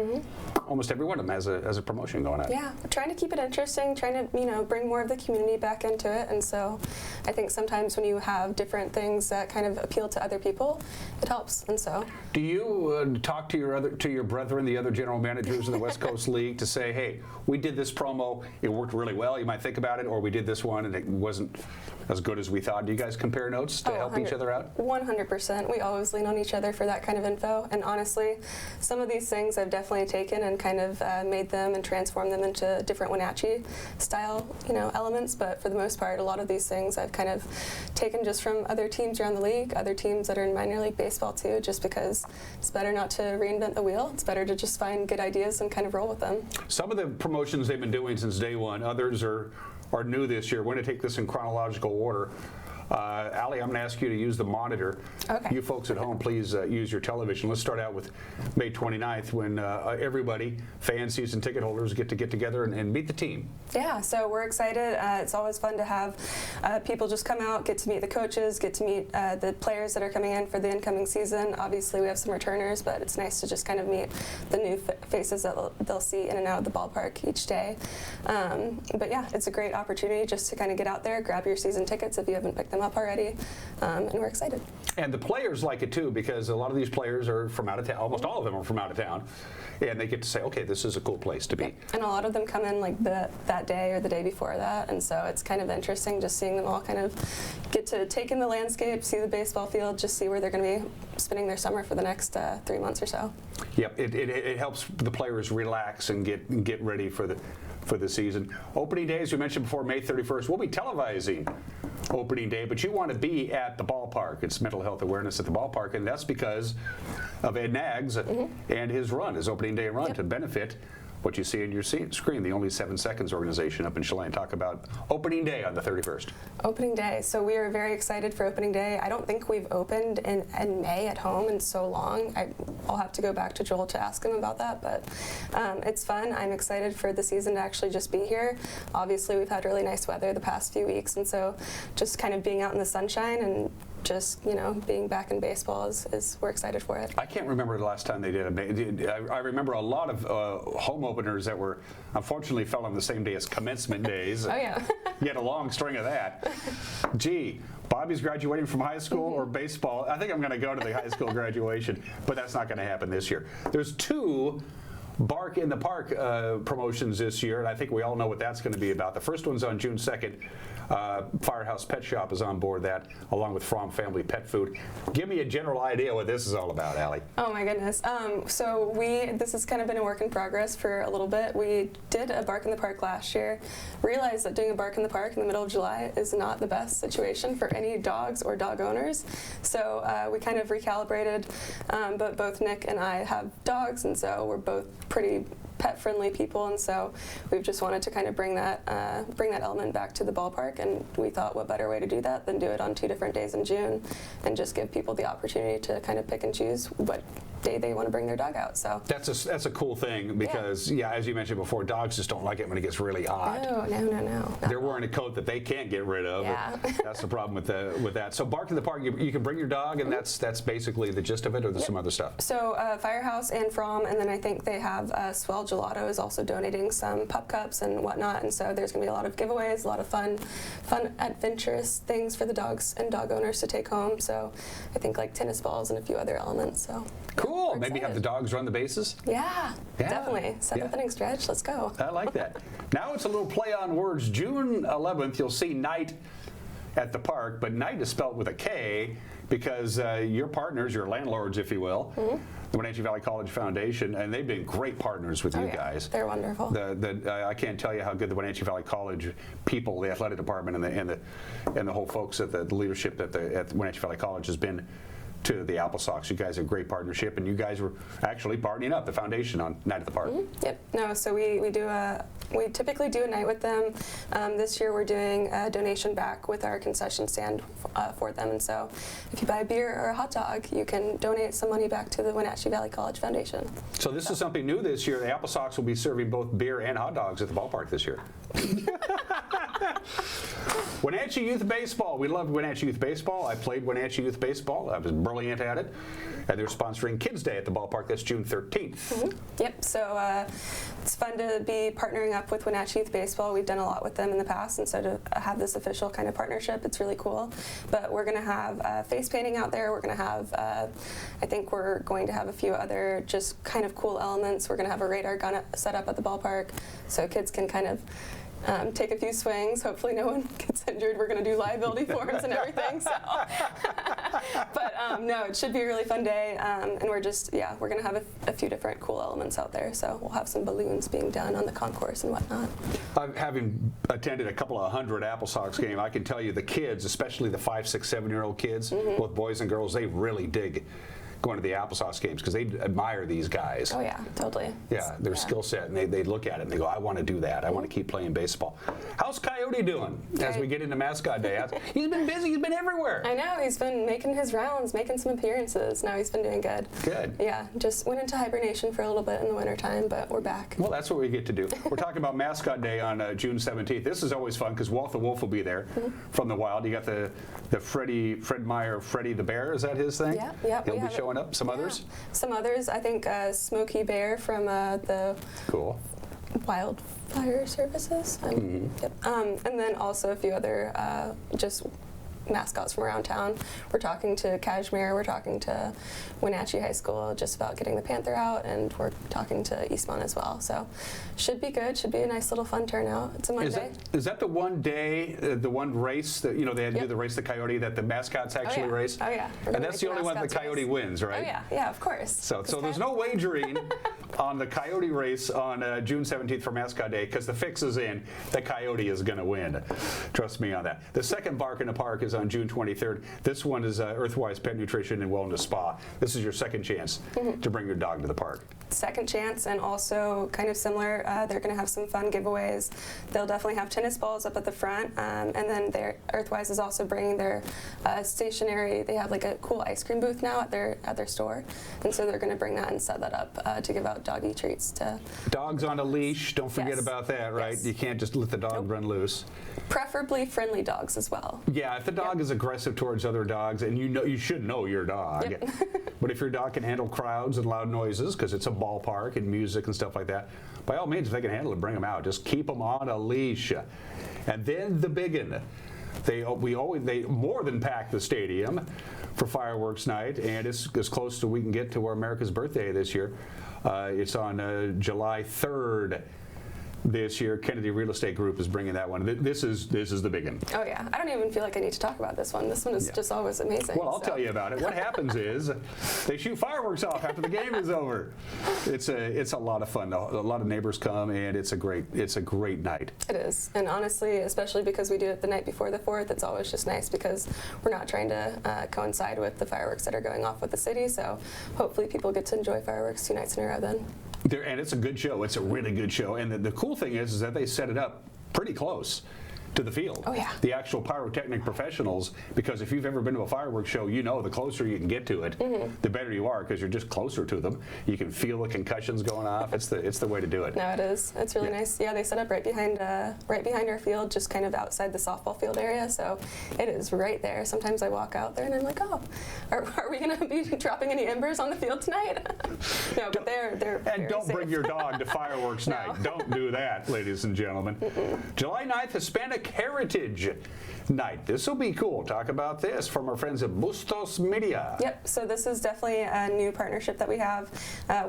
Almost every one of them has a promotion going on. Yeah, we're trying to keep it interesting, trying to bring more of the community back into it, and so I think sometimes when you have different things that kind of appeal to other people, it helps. And so. Do you talk to your brethren, the other general managers in the West Coast League, to say, hey, we did this promo, it worked really well, you might think about it, or we did this one and it wasn't as good as we thought? Do you guys compare notes to help each other out? 100%. We always lean on each other for that kind of info. And honestly, some of these things I've definitely taken and kind of made them and transformed them into different Wenatchee style, elements. But for the most part, a lot of these things I've kind of taken just from other teams around the league, other teams that are in minor league baseball too, just because it's better not to reinvent the wheel. It's better to just find good ideas and kind of roll with them. Some of the promotions they've been doing since day one, others are new this year. We're going to take this in chronological order. Allie, I'm going to ask you to use the monitor. Okay. You folks at home, please use your television. Let's start out with May 29th when everybody, fans, season ticket holders, get together and meet the team. Yeah, so we're excited. It's always fun to have people just come out, get to meet the coaches, get to meet the players that are coming in for the incoming season. Obviously, we have some returners, but it's nice to just kind of meet the new faces that they'll see in and out of the ballpark each day. But yeah, it's a great opportunity just to kind of get out there, grab your season tickets if you haven't picked them up already, and we're excited. And the players like it too, because a lot of these players are from out of town. Almost all of them are from out of town, and they get to say, okay, this is a cool place to be. And a lot of them come in like that day or the day before that, and so it's kind of interesting just seeing them all kind of get to take in the landscape, see the baseball field, just see where they're going to be spending their summer for the next 3 months or so. Yep, it helps the players relax and get ready for the season. Opening day, as we mentioned before, May 31st. We'll be televising opening day, but you want to be at the ballpark. It's mental health awareness at the ballpark, and that's because of Ed Naggs and his opening day run to benefit what you see on your screen, the Only 7 Seconds organization up in Chelan. Talk about opening day on the 31st. Opening day. So we are very excited for opening day. I don't think we've opened in May at home in so long. I'll have to go back to Joel to ask him about that, but it's fun. I'm excited for the season to actually just be here. Obviously, we've had really nice weather the past few weeks, and so just kind of being out in the sunshine and just, being back in baseball is we're excited for it. I can't remember the last time they did I remember a lot of home openers that were unfortunately fell on the same day as commencement days. Oh yeah. You had a long string of that. Gee, Bobby's graduating from high school or baseball. I think I'm going to go to the high school graduation, but that's not going to happen this year. There's 2 Bark in the Park promotions this year, and I think we all know what that's going to be about. The first one's on June 2nd. Firehouse Pet Shop is on board that, along with Fromm Family Pet Food. Give me a general idea what this is all about, Allie. Oh my goodness. So this has kind of been a work in progress for a little bit. We did a Bark in the Park last year, realized that doing a Bark in the Park in the middle of July is not the best situation for any dogs or dog owners. So we kind of recalibrated, but both Nick and I have dogs, and so we're both pretty pet-friendly people, and so we've just wanted to kind of bring that element back to the ballpark, and we thought what better way to do that than do it on 2 different days in June and just give people the opportunity to kind of pick and choose what day they want to bring their dog out. So that's a cool thing because as you mentioned before, dogs just don't like it when it gets really hot. No. They're wearing a coat that they can't get rid of. Yeah. That's the problem with that. So Bark in the Park, you can bring your dog, and that's basically the gist of it, or there's some other stuff. So Firehouse and Fromm, and then I think they have Swell Gelato is also donating some pup cups and whatnot, and so there's going to be a lot of giveaways, a lot of fun adventurous things for the dogs and dog owners to take home. So I think like tennis balls and a few other elements. So cool. Maybe have the dogs run the bases. Yeah. Definitely. 7th inning stretch. Let's go. I like that. Now it's a little play on words. June 11th, you'll see Night at the park, but Night is spelled with a K because your partners, your landlords, if you will, the Wenatchee Valley College Foundation, and they've been great partners with you guys. They're wonderful. I can't tell you how good the Wenatchee Valley College people, the athletic department, and the whole folks at the leadership at the Wenatchee Valley College has been to the Apple Sox. You guys have a great partnership, and you guys were actually partnering up the foundation on Night at the Park. Yep. No, so we typically do a night with them. This year we're doing a donation back with our concession stand for them, and so if you buy a beer or a hot dog, you can donate some money back to the Wenatchee Valley College Foundation. So this is something new this year. The Apple Sox will be serving both beer and hot dogs at the ballpark this year. Wenatchee Youth Baseball. We love Wenatchee Youth Baseball. I played Wenatchee Youth Baseball. I was brilliant at it. And they're sponsoring Kids Day at the ballpark. That's June 13th. Yep. So it's fun to be partnering up with Wenatchee Youth Baseball. We've done a lot with them in the past, and so to have this official kind of partnership, it's really cool. But we're going to have face painting out there. We're going to have, I think we're going to have a few other just kind of cool elements. We're going to have a radar gun set up at the ballpark so kids can kind of take a few swings. Hopefully no one gets injured. We're going to do liability forms and everything. So. But no, it should be a really fun day. And we're just, we're going to have a few different cool elements out there. So we'll have some balloons being done on the concourse and whatnot. Having attended a couple of 100 Apple Sox games, I can tell you the kids, especially the 5, 6, 7-year-old kids, both boys and girls, they really dig going to the Apple Sox games because they admire these guys. Oh yeah, totally. Yeah, their skill set, and they look at it and they go, I want to do that. I want to keep playing baseball. How's Coyote doing as we get into mascot day? He's been busy. He's been everywhere. I know. He's been making his rounds, making some appearances. Now he's been doing good. Good. Yeah, just went into hibernation for a little bit in the wintertime, but we're back. Well, that's what we get to do. We're talking about mascot day on June 17th. This is always fun because Walt the Wolf will be there from the Wild. You got the Fred Meyer, Freddie the Bear. Is that his thing? Yeah. He'll be showing up. Some others? Some others. I think Smokey Bear from the Wildfire Services. Yep. And then also a few other just mascots from around town. We're talking to Kashmir, we're talking to Wenatchee High School just about getting the Panther out, and we're talking to Eastmont as well. So should be good, should be a nice little fun turnout. It's a Monday. Is that the one day, the one race that, they had to do the race the Coyote that the mascots actually race? Oh yeah. And that's the only one the Coyote wins, right? Oh yeah, of course. So there's no wagering on the Coyote race on June 17th for Mascot Day, because the fix is in. The Coyote is going to win. Trust me on that. The second Bark in the Park is on June 23rd. This one is Earthwise Pet Nutrition and Wellness Spa. This is your second chance to bring your dog to the park. Second chance, and also kind of similar, they're going to have some fun giveaways. They'll definitely have tennis balls up at the front, and then Earthwise is also bringing their stationery. They have like a cool ice cream booth now at their store, and so they're going to bring that and set that up to give out doggy treats to dogs on a leash. Don't forget about that, right? Yes. You can't just let the dog run loose. Preferably friendly dogs as well. Yeah, if the dog is aggressive towards other dogs, and you should know your dog. Yep. But if your dog can handle crowds and loud noises, because it's a ballpark and music and stuff like that, by all means, if they can handle it, bring them out. Just keep them on a leash. And then the biggin. They more than pack the stadium for fireworks night, and it's as close as we can get to America's birthday this year. It's on July 3rd. This year, Kennedy Real Estate Group is bringing that one. This is the big one. Oh yeah, I don't even feel like I need to talk about this one. This one is just always amazing. Well, I'll tell you about it. What happens is they shoot fireworks off after the game is over. It's a lot of fun. A lot of neighbors come, and it's a great night. It is, and honestly, especially because we do it the night before the 4th, it's always just nice because we're not trying to coincide with the fireworks that are going off with the city. So hopefully, people get to enjoy fireworks 2 nights in a row then. And it's a good show. It's a really good show. And the cool thing is that they set it up pretty close to the field. Oh, yeah. The actual pyrotechnic professionals, because if you've ever been to a fireworks show, you know the closer you can get to it, the better you are, because you're just closer to them. You can feel the concussions going off. It's the way to do it. No, it is. It's really nice. Yeah, they set up right behind our field, just kind of outside the softball field area. So it is right there. Sometimes I walk out there and I'm like, oh, are we going to be dropping any embers on the field tonight? No, but they're and don't safe. Bring your dog to fireworks night. Don't do that, ladies and gentlemen. July 9th, Hispanic Heritage Night. This will be cool. Talk about this from our friends at Bustos Media. Yep, so this is definitely a new partnership that we have.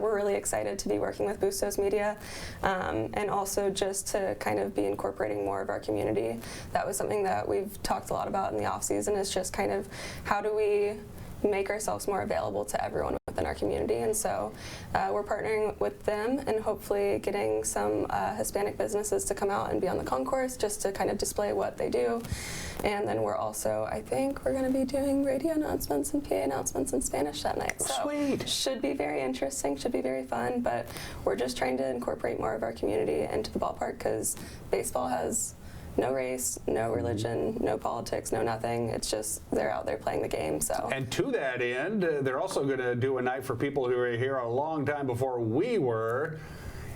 We're really excited to be working with Bustos Media, and also just to kind of be incorporating more of our community. That was something that we've talked a lot about in the off season, is just kind of how do we make ourselves more available to everyone within our community. And so we're partnering with them and hopefully getting some Hispanic businesses to come out and be on the concourse just to kind of display what they do. And then we're also, I think we're going to be doing radio announcements and PA announcements in Spanish that night. So sweet. Should be very interesting, should be very fun, but we're just trying to incorporate more of our community into the ballpark, because baseball has no race, no religion, no politics, no nothing. It's just they're out there playing the game. So. And to that end, they're also going to do a night for people who were here a long time before we were.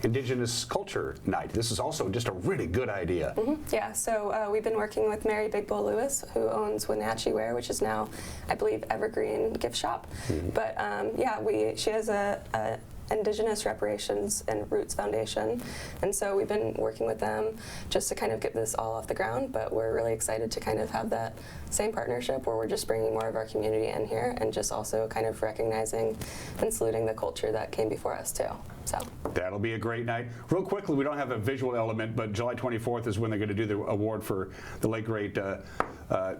Indigenous Culture Night. This is also just a really good idea. Yeah, so we've been working with Mary Big Bull Lewis, who owns Wenatchee Wear, which is now, I believe, Evergreen Gift Shop. But yeah, she has a Indigenous Reparations and Roots Foundation, and so we've been working with them just to kind of get this all off the ground, but we're really excited to kind of have that same partnership where we're just bringing more of our community in here and just also kind of recognizing and saluting the culture that came before us too. So that'll be a great night. Real quickly, we don't have a visual element, but July 24th is when they're going to do the award for the late great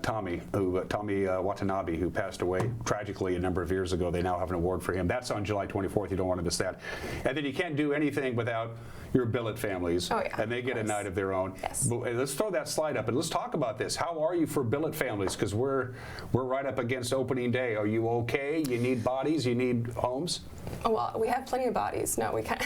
Tommy Watanabe, who passed away tragically a number of years ago. They now have an award for him. That's on July 24th. You don't want to miss that. And then you can't do anything without your billet families. Oh, yeah, and they get a night of their own. Yes. But let's throw that slide up and let's talk about this. How are you for billet families? Because we're right up against opening day. Are you okay? You need bodies? You need homes? Oh, well, we have plenty of bodies. No, we can't.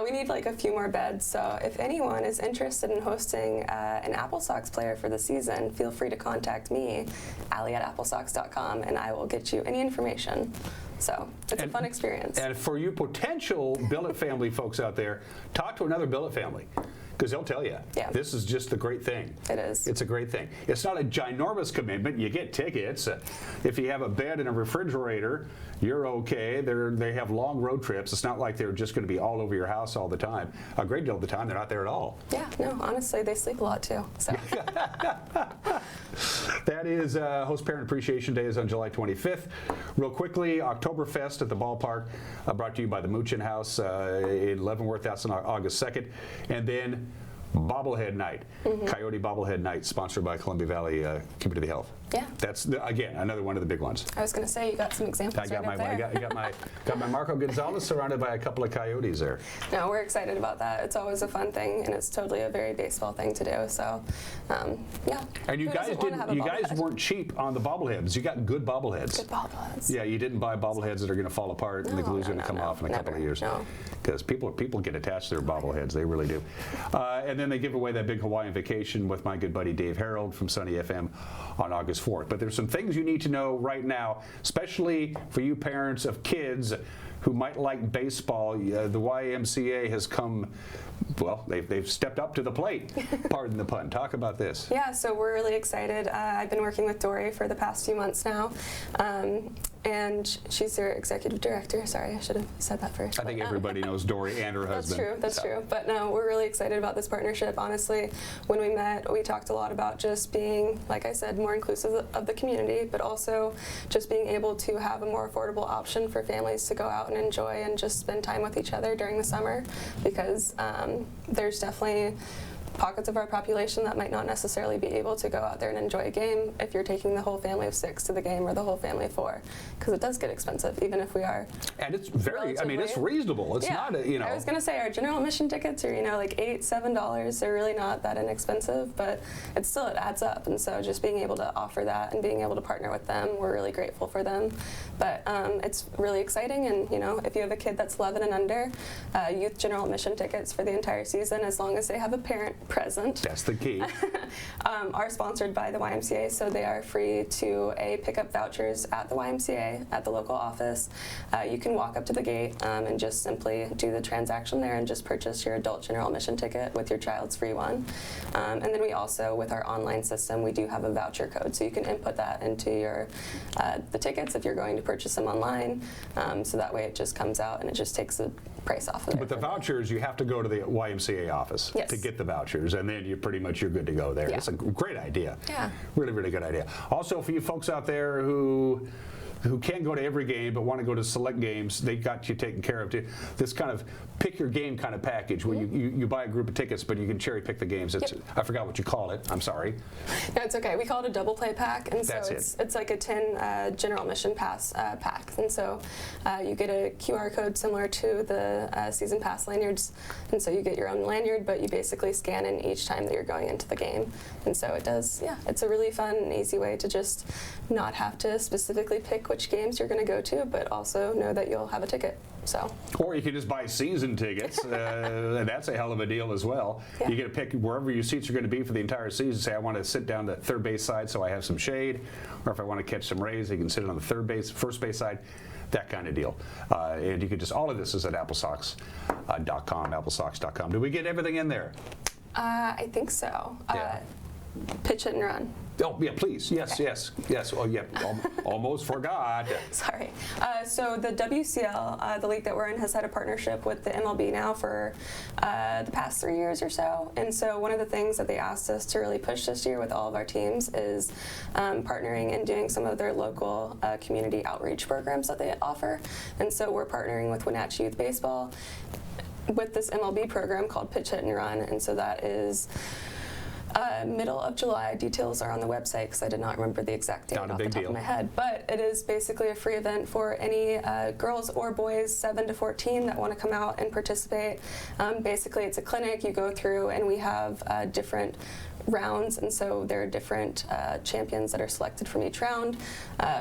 We need like a few more beds. So if anyone is interested in hosting an Apple Sox player for the season, feel free to contact me, Allie@applesox.com, and I will get you any information. So it's a fun experience. And for you potential billet family folks out there, talk to another billet family, because they'll tell you, this is just a great thing. It is. It's a great thing. It's not a ginormous commitment. You get tickets. If you have a bed and a refrigerator, you're okay. They have long road trips. It's not like they're just going to be all over your house all the time. A great deal of the time, they're not there at all. Yeah, no, honestly, they sleep a lot too. So. That is Host Parent Appreciation Day is on July 25th. Real quickly, Oktoberfest at the ballpark, brought to you by the Moochin House in Leavenworth. That's on August 2nd. And then Bobblehead Night, Coyote Bobblehead Night, sponsored by Columbia Valley Community Health. Yeah. That's again another one of the big ones. I was going to say you got some examples. I got my Marco Gonzalez surrounded by a couple of coyotes there. No, we're excited about that. It's always a fun thing, and it's totally a very baseball thing to do. So, yeah. And you guys weren't cheap on the bobbleheads. You got good bobbleheads. Good bobbleheads. Yeah, you didn't buy bobbleheads that are going to fall apart and the glue's going to come off in a couple of years. No. Because people get attached to their bobbleheads, they really do. And then they give away that big Hawaiian vacation with my good buddy Dave Harold from Sunny FM on August 4th. But there's some things you need to know right now, especially for you parents of kids who might like baseball. The YMCA has come, well, they've stepped up to the plate. Pardon the pun. Talk about this. Yeah, so we're really excited. I've been working with Dory for the past few months now. And she's their executive director. Sorry, I should have said that first. I think everybody knows Dory and her husband. That's true. But no, we're really excited about this partnership. Honestly, when we met, we talked a lot about just being, like I said, more inclusive of the community, but also just being able to have a more affordable option for families to go out and enjoy and just spend time with each other during the summer, because there's definitely pockets of our population that might not necessarily be able to go out there and enjoy a game if you're taking the whole family of 6 to the game or the whole family of 4, because it does get expensive, even if we are. And it's very, I mean, it's reasonable. It's not, I was going to say our general admission tickets are, like $8, $7. They're really not that inexpensive, but it adds up. And so just being able to offer that and being able to partner with them, we're really grateful for them. But it's really exciting. And, if you have a kid that's 11 and under, youth general admission tickets for the entire season, as long as they have a parent present. That's the key. Are sponsored by the YMCA, so they are free to pick up vouchers at the YMCA at the local office. You can walk up to the gate and just simply do the transaction there and just purchase your adult general admission ticket with your child's free one. And then we also, with our online system, we do have a voucher code, so you can input that into your the tickets if you're going to purchase them online. So that way it just comes out and it just takes the price off of it. But the vouchers, you have to go to the YMCA office to get the vouchers, and then you're good to go there. It's a great idea. Yeah. Really, really good idea. Also, for you folks out there who can't go to every game but want to go to select games, they got you taken care of too. This kind of pick your game kind of package where you buy a group of tickets, but you can cherry pick the games. I forgot what you call it. I'm sorry. No, it's okay. We call it a double play pack, and so it's like a 10 general admission pass pack. And so you get a QR code similar to the season pass lanyards, and so you get your own lanyard, but you basically scan in each time that you're going into the game. And so it does, it's a really fun and easy way to just not have to specifically pick which games you're going to go to, but also know that you'll have a ticket. So. Or you can just buy season tickets, and that's a hell of a deal as well. You get to pick wherever your seats are going to be for the entire season. Say, I want to sit down the third base side so I have some shade, or if I want to catch some rays, you can sit on the first base side, that kind of deal. And you can just, all of this is at applesocks.com, applesocks.com. Did we get everything in there? I think so. Pitch it and run. Oh, yeah, please. Yes. Oh, yeah, almost forgot. Sorry. So the WCL, the league that we're in, has had a partnership with the MLB now for the past 3 years or so. And so one of the things that they asked us to really push this year with all of our teams is partnering and doing some of their local community outreach programs that they offer. And so we're partnering with Wenatchee Youth Baseball with this MLB program called Pitch, Hit, and Run. And so that is middle of July. Details are on the website because I did not remember the exact date off the top of my head. But it is basically a free event for any girls or boys 7 to 14 that want to come out and participate. Basically, it's a clinic you go through, and we have different rounds, and so there are different champions that are selected from each round.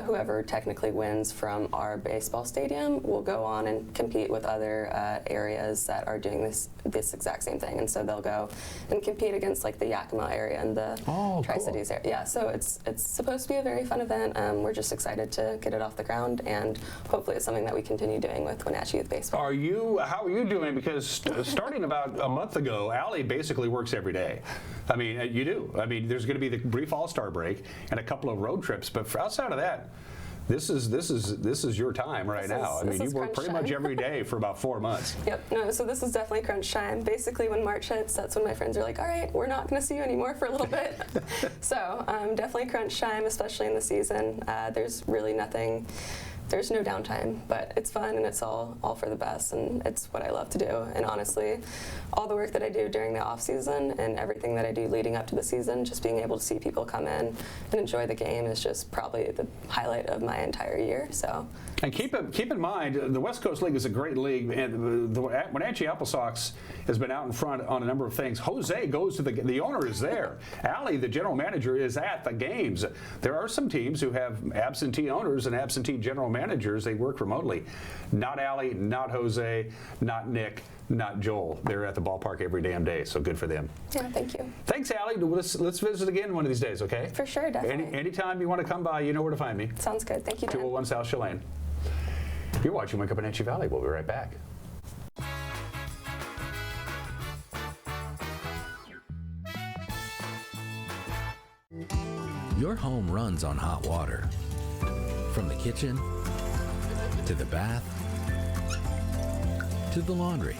Whoever technically wins from our baseball stadium will go on and compete with other areas that are doing this exact same thing, and so they'll go and compete against like the Yakima area and the Tri-Cities area. Yeah, so it's supposed to be a very fun event. We're just excited to get it off the ground, and hopefully it's something that we continue doing with Wenatchee Youth Baseball. How are you doing? Because starting about a month ago, Allie basically works every day. I mean, you do. I mean, there's going to be the brief All-Star break and a couple of road trips, but outside of that, this is your time right now. I mean, you work pretty much every day for about 4 months. Yep. No, so this is definitely crunch time. Basically, when March hits, that's when my friends are like, all right, we're not going to see you anymore for a little bit. So definitely crunch time, especially in the season. There's really nothing there's no downtime, but it's fun and it's all for the best, and it's what I love to do. And honestly, all the work that I do during the off season and everything that I do leading up to the season, just being able to see people come in and enjoy the game is just probably the highlight of my entire year. So. And keep in mind, the West Coast League is a great league, and the Wenatchee Apple Sox has been out in front on a number of things. Jose goes to the owner is there. Allie, the general manager, is at the games. There are some teams who have absentee owners and absentee general managers. They work remotely. Not Allie, not Jose, not Nick, not Joel. They're at the ballpark every damn day, so good for them. Yeah, thank you. Thanks, Allie. Let's visit again one of these days, okay? For sure, definitely. Anytime you want to come by, you know where to find me. Sounds good. Thank you, Dan. 201 South Chelan. You're watching Wake Up Wenatchee Valley. We'll be right back. Your home runs on hot water. From the kitchen, to the bath, to the laundry.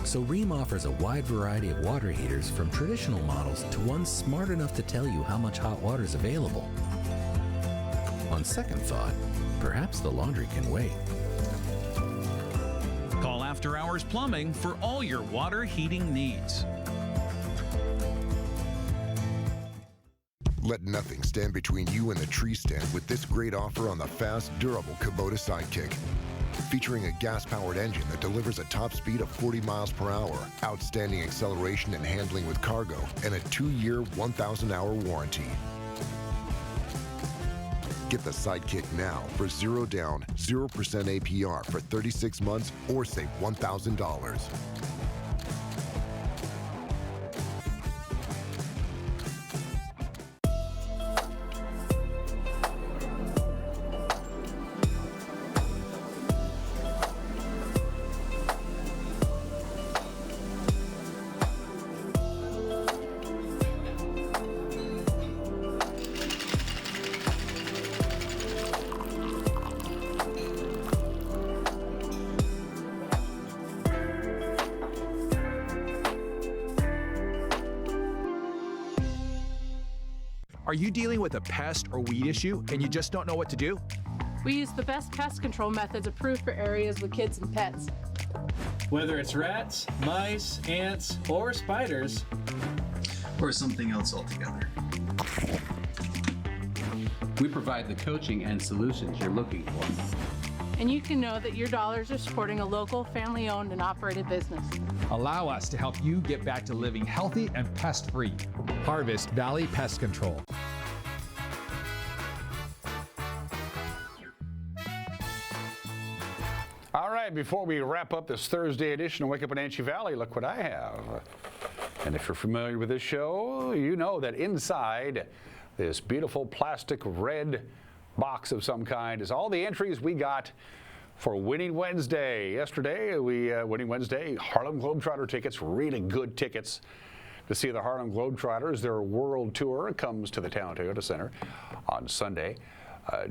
So Rheem offers a wide variety of water heaters, from traditional models to ones smart enough to tell you how much hot water is available. On second thought, perhaps the laundry can wait. Call After Hours Plumbing for all your water heating needs. Let nothing stand between you and the tree stand with this great offer on the fast, durable Kubota Sidekick. Featuring a gas-powered engine that delivers a top speed of 40 miles per hour, outstanding acceleration and handling with cargo, and a 2-year, 1,000-hour warranty. Get the Sidekick now for 0 down, 0% APR for 36 months or save $1,000. Are you dealing with a pest or weed issue and you just don't know what to do? We use the best pest control methods approved for areas with kids and pets. Whether it's rats, mice, ants, or spiders, or something else altogether, we provide the coaching and solutions you're looking for. And you can know that your dollars are supporting a local, family-owned and operated business. Allow us to help you get back to living healthy and pest-free. Harvest Valley Pest Control. All right, before we wrap up this Thursday edition of Wake Up Wenatchee Valley, look what I have. And if you're familiar with this show, you know that inside this beautiful plastic red box of some kind is all the entries we got for Winning Wednesday. Yesterday, Winning Wednesday, Harlem Globetrotter tickets, really good tickets to see the Harlem Globetrotters. Their world tour comes to the Town Toyota Center on Sunday,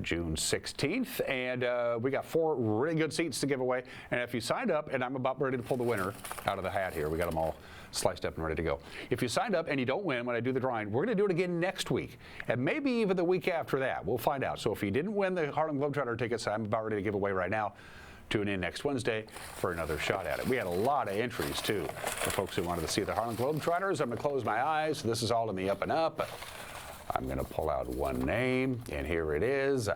June 16th. And we got 4 really good seats to give away. And if you signed up, and I'm about ready to pull the winner out of the hat here. We got them all sliced up and ready to go. If you signed up and you don't win when I do the drawing, we're going to do it again next week, and maybe even the week after that. We'll find out. So if you didn't win the Harlem Globetrotter tickets, I'm about ready to give away right now. Tune in next Wednesday for another shot at it. We had a lot of entries, too, for folks who wanted to see the Harlem Globetrotters. I'm going to close my eyes. This is all in the up and up. I'm going to pull out one name, and here it is.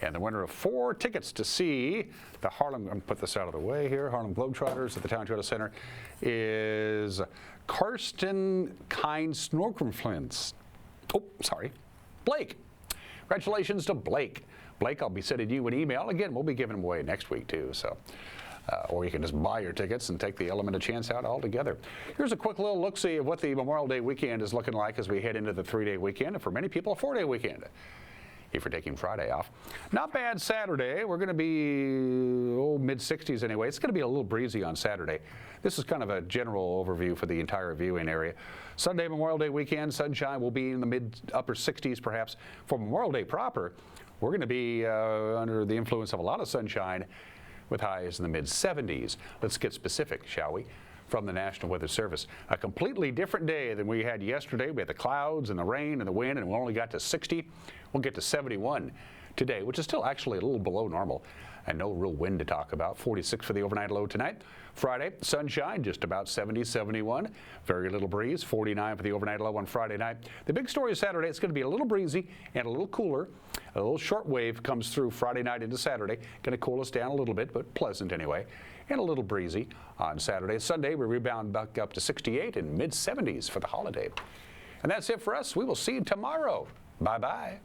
And the winner of 4 tickets to see the Harlem, I'm going to put this out of the way here, Harlem Globetrotters at the Town Toyota Center, is Karsten Kind-Snorkenflins. Oh, sorry, Blake. Congratulations to Blake. Blake, I'll be sending you an email. Again, we'll be giving them away next week, too. So, or you can just buy your tickets and take the element of chance out altogether. Here's a quick little look-see of what the Memorial Day weekend is looking like as we head into the 3-day weekend, and for many people, a 4-day weekend, if you're taking Friday off. Not bad Saturday. We're going to be mid-60s anyway. It's going to be a little breezy on Saturday. This is kind of a general overview for the entire viewing area. Sunday, Memorial Day weekend, sunshine will be in the mid-upper 60s perhaps. For Memorial Day proper, we're going to be under the influence of a lot of sunshine with highs in the mid-70s. Let's get specific, shall we? From the National Weather Service. A completely different day than we had yesterday. We had the clouds and the rain and the wind, and we only got to 60. We'll get to 71 today, which is still actually a little below normal, and no real wind to talk about. 46 for the overnight low tonight. Friday, sunshine, just about 70, 71. Very little breeze, 49 for the overnight low on Friday night. The big story is Saturday. It's going to be a little breezy and a little cooler. A little short wave comes through Friday night into Saturday. Going to cool us down a little bit, but pleasant anyway. And a little breezy on Saturday. Sunday, we rebound back up to 68 and mid-70s for the holiday. And that's it for us. We will see you tomorrow. Bye-bye.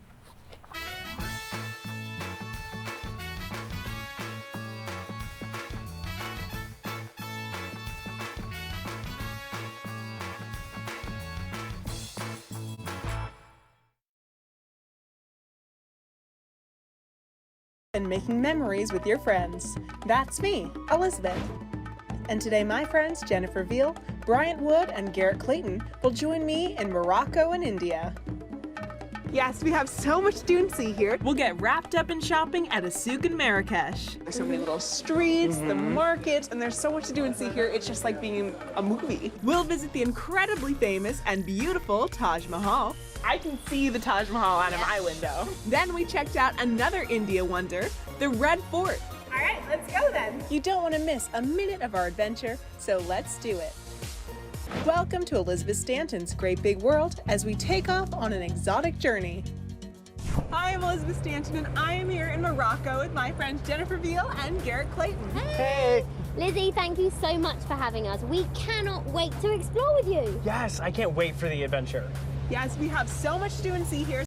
And making memories with your friends. That's me, Elizabeth. And today my friends Jennifer Veal, Bryant Wood, and Garrett Clayton will join me in Morocco and India. Yes, we have so much to do and see here. We'll get wrapped up in shopping at a souk in Marrakesh. There's so many little streets, the markets, and there's so much to do and see here. It's just like being in a movie. We'll visit the incredibly famous and beautiful Taj Mahal. I can see the Taj Mahal out of my window. Then we checked out another India wonder, the Red Fort. All right, let's go then. You don't want to miss a minute of our adventure, so let's do it. Welcome to Elizabeth Stanton's Great Big World as we take off on an exotic journey. Hi, I'm Elizabeth Stanton, and I am here in Morocco with my friends Jennifer Veal and Garrett Clayton. Hey! Lizzie, thank you so much for having us. We cannot wait to explore with you. Yes, I can't wait for the adventure. Yes, we have so much to do and see here.